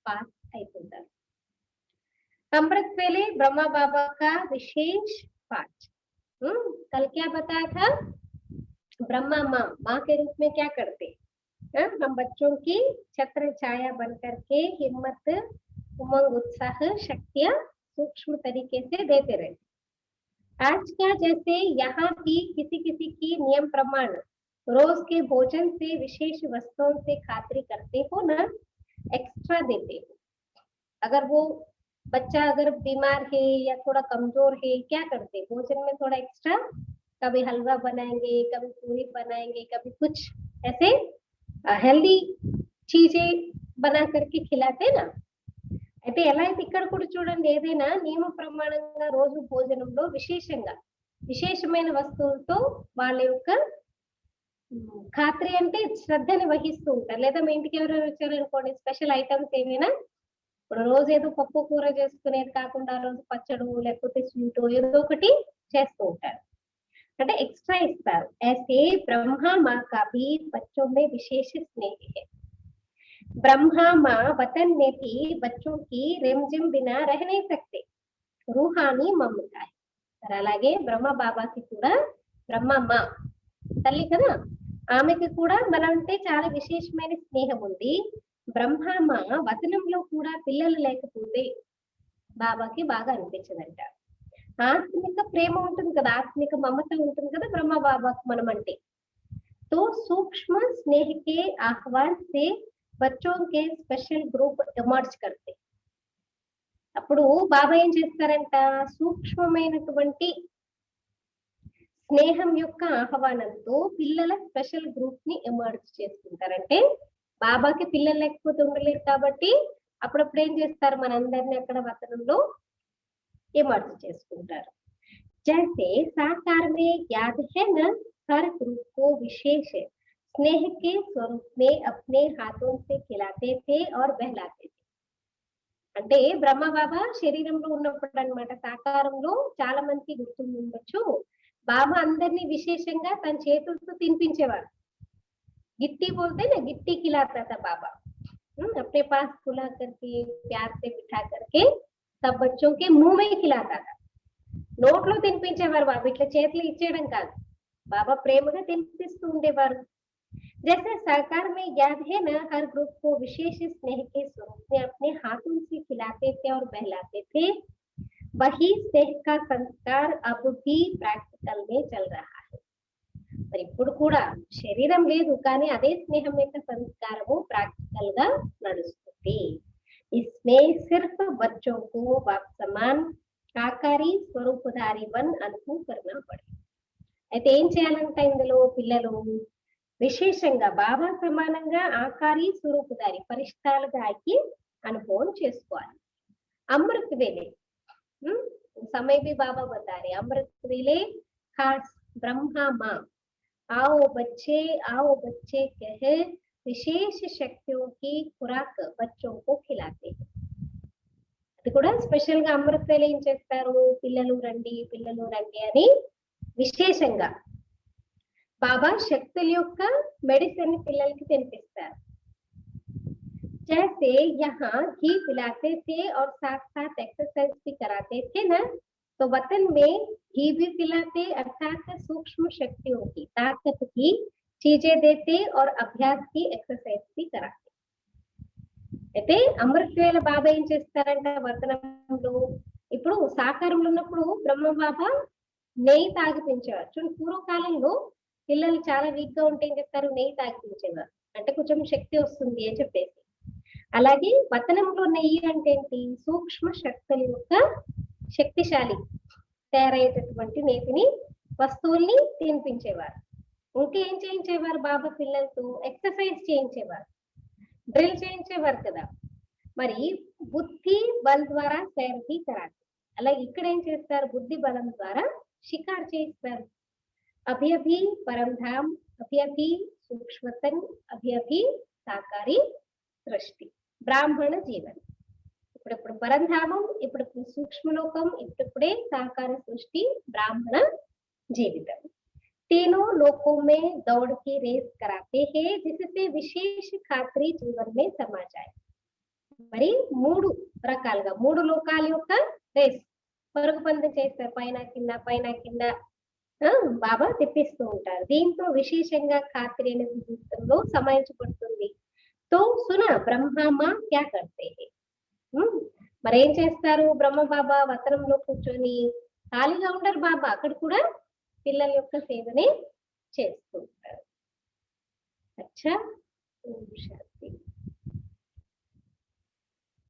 పాస్ అయిపోతారు. अमृत वेले ब्रह्मा बाबा का विशेष पाठ. कल क्या बताया था? ब्रह्मा माँ के रूप में क्या करते, हम बच्चों की छत्र छाया बन करके हिम्मत, उमंग, उत्साह, शक्तियां सूक्ष्म तरीके से देते रहे. आज का जैसे यहाँ भी किसी की नियम प्रमाण रोज के भोजन से विशेष वस्तुओं से खातिरी करते हो ना, एक्स्ट्रा देते हो. अगर वो बच्चा अगर बीमार है या थोड़ा कमजोर है, क्या करते, भोजन में थोड़ा एक्स्ट्रा, कभी हलवा बनाएंगे, कभी पूरी बनाएंगे, कभी कुछ ऐसे हेल्दी चीजें बना करके खिलाते ना. అయితే ఎలా అయితే ఇక్కడ కూడా చూడండి, ఏదైనా నియమ ప్రమాణంగా రోజు భోజనంలో విశేషమైన వస్తువులతో వాళ్ళ యొక్క ఖాత్రి అంటే శ్రద్ధని వహిస్తూ ఉంటారు. లేదా మీ ఇంటికి ఎవరైనా వచ్చారనుకోండి, స్పెషల్ ఐటమ్స్ ఏమైనా, ఇప్పుడు రోజు ఏదో పప్పు కూర చేసుకునేది కాకుండా రోజు పచ్చడు లేకపోతే స్వీట్ ఏదో ఒకటి చేస్తూ ఉంటారు, అంటే ఎక్స్ట్రా ఇస్తారు. ऐसे ब्रह्मा माँ का भी बच्चों में विशेष स्नेह है. ब्रह्मा माँ वतन में भी बच्चों की रिमझिम बिना रह नहीं सकते, रूहानी ममता है. అలాగే బ్రహ్మ బాబాకి కూడా బ్రహ్మమ్మ తల్లి కదా, ఆమెకి కూడా మనంటే చాలా విశేషమైన స్నేహం ఉంది. బ్రహ్మమ్మ వతనంలో కూడా పిల్లలు లేకపోతే బాబాకి బాగా అనిపించదంట. ఆత్మిక ప్రేమ ఉంటుంది కదా, ఆత్మిక మమత ఉంటుంది కదా బ్రహ్మ బాబాకు మనం అంటే. तो सूक्ष्म स्नेह के आह्वान से बच्चों के स्पेशल ग्रुप ఎమర్జ్ करते. అప్పుడు బాబా ఏం చేస్తారంట, సూక్ష్మమైనటువంటి స్నేహం యొక్క ఆహ్వానంతో పిల్లల స్పెషల్ గ్రూప్ ని ఎమర్జ్ చేసుకుంటారంటే, బాబాకి పిల్లలు లేకపోతే ఉండలేరు కాబట్టి అప్పుడప్పుడు ఏం చేస్తారు, మనందరినీ అక్కడ వతనంలో ఎమర్జ్ చేసుకుంటారు. जैसे साकार में याद है न, हर ग्रुप को विशेष स्नेह के स्वरूप में अपने हाथों से खिलाते थे और बहलाते थे. అంటే బ్రహ్మ బాబా శరీరంలో ఉన్నప్పుడు అన్నమాట, సాకారంలో చాలా మంది గుర్తుండొచ్చు, బాబా అందరినీ విశేషంగా తన చేతులతో తినిపించేవారు. గిట్టి बोलते ना, गिट्टी खिलाता था बाबा, अपने पास खुला करके प्यार से बिठा करके सब बच्चों के मुंह में खिलाता था. నోట్లో తినిపించేవారు బాబా, ఇట్లా చేతులు ఇచ్చేయడం కాదు, బాబా ప్రేమగా తినిపిస్తూ ఉండేవారు. जैसे साकार में याद है ना, हर ग्रुप को विशेष स्नेह के स्वरूप में अपने हाथों से खिलाते थे और बहलाते थे, वही स्नेह का संस्कार अब भी प्रैक्टिकल में चल रहा है. మరి ఇప్పుడు కూడా శరీరం లేదు కానీ అదే స్నేహం యొక్క సంస్కారము ప్రాక్టికల్ గా నడుస్తుంది. इसमें सिर्फ बच्चों को बाप समान సాకారి స్వరూపధారి వన్ అనుభవం करना पड़े. అయితే ఏం చేయాలంట, ఇందులో పిల్లలు విశేషంగా బాబా సమానంగా ఆకారి స్వరూపధారి పరిష్టాలుగా అయ్యి అనుభవం చేసుకోవాలి. అమృత్ వేలే समय भी बाबा बता रहे, अमृत वेले खास ब्रह्मा माँ आओ बच्चे कह विशेष शक्तियों की खुराक बच्चों को खिलाते हैं. అది కూడా స్పెషల్ గా అమృత వేళ ఏం చేస్తారు, పిల్లలు రండి అని విశేషంగా బాబా శక్తుల యొక్క మెడిసిన్ పిల్లలకి తినిపిస్తారు. जैसे यहाँ घी पिलाते थे और साथ साथ एक्सरसाइज भी कराते थे ना, तो वतन में घी भी पिलाते अर्थात सूक्ष्म शक्तियों की ताकत की चीजें देते और अभ्यास की एक्सरसाइज भी कराते. అయితే అమృత వేళ బాబా ఏం చేస్తారంట, వర్తనంలో ఇప్పుడు సాకారంలో ఉన్నప్పుడు బ్రహ్మ బాబా నెయ్యి తాగిపించేవారు. చూడండి, పూర్వకాలంలో పిల్లలు చాలా వీక్ గా ఉంటే ఏం చేస్తారు, నెయ్యి తాగిపించేవారు, అంటే కొంచెం శక్తి వస్తుంది అని చెప్పేసి. అలాగే వతనంలో నెయ్యి అంటే ఏంటి, సూక్ష్మ శక్తుల యొక్క శక్తిశాలి తయారయ్యేటటువంటి నేతిని వస్తువుల్ని తినిపించేవారు. ఇంకేం చేయించేవారు బాబా పిల్లలతో, ఎక్సర్సైజ్ చేయించేవారు, డ్రిల్ చేయించేవారు కదా. మరి బుద్ధి బల్ ద్వారా శైర్కి కరాలి, అలాగే ఇక్కడ ఏం చేస్తారు, బుద్ధి బలం ద్వారా షికారు చేయిస్తారు. అభి అభి పరంధాం, అభి అభి సూక్ష్మతన్, అభి అభి సాకారి సృష్టి, బ్రాహ్మణ జీవన్. ఇప్పుడప్పుడు పరంధామం, ఇప్పుడు సూక్ష్మలోకం, ఇప్పుడే సాకార సృష్టి, బ్రాహ్మణ జీవితం. तीनों लोकों में दौड़ की रेस कराते हैं जिससे विशेष खात्री जीवन में समा जाए. మరి మూడు రకాలుగా మూడు లోకాల యొక్క రేస్ పరుగు పందెం చేస్తారు, పైన కింద బాబా తెప్పిస్తూ ఉంటారు. దీంతో విశేషంగా ఖాత్రి అనే జీవితంలో సమాయించబడుతుంది. తో సున బ్రహ్మమా క్యా కర్తే హై, మరి ఏం చేస్తారు, బ్రహ్మ బాబా వతనంలో కూర్చొని ఖాళీగా ఉండరు, బాబా అక్కడ కూడా పిల్లల యొక్క సేవనే చేస్తూ ఉంటారు. అచ్చా, ఓం శాంతి.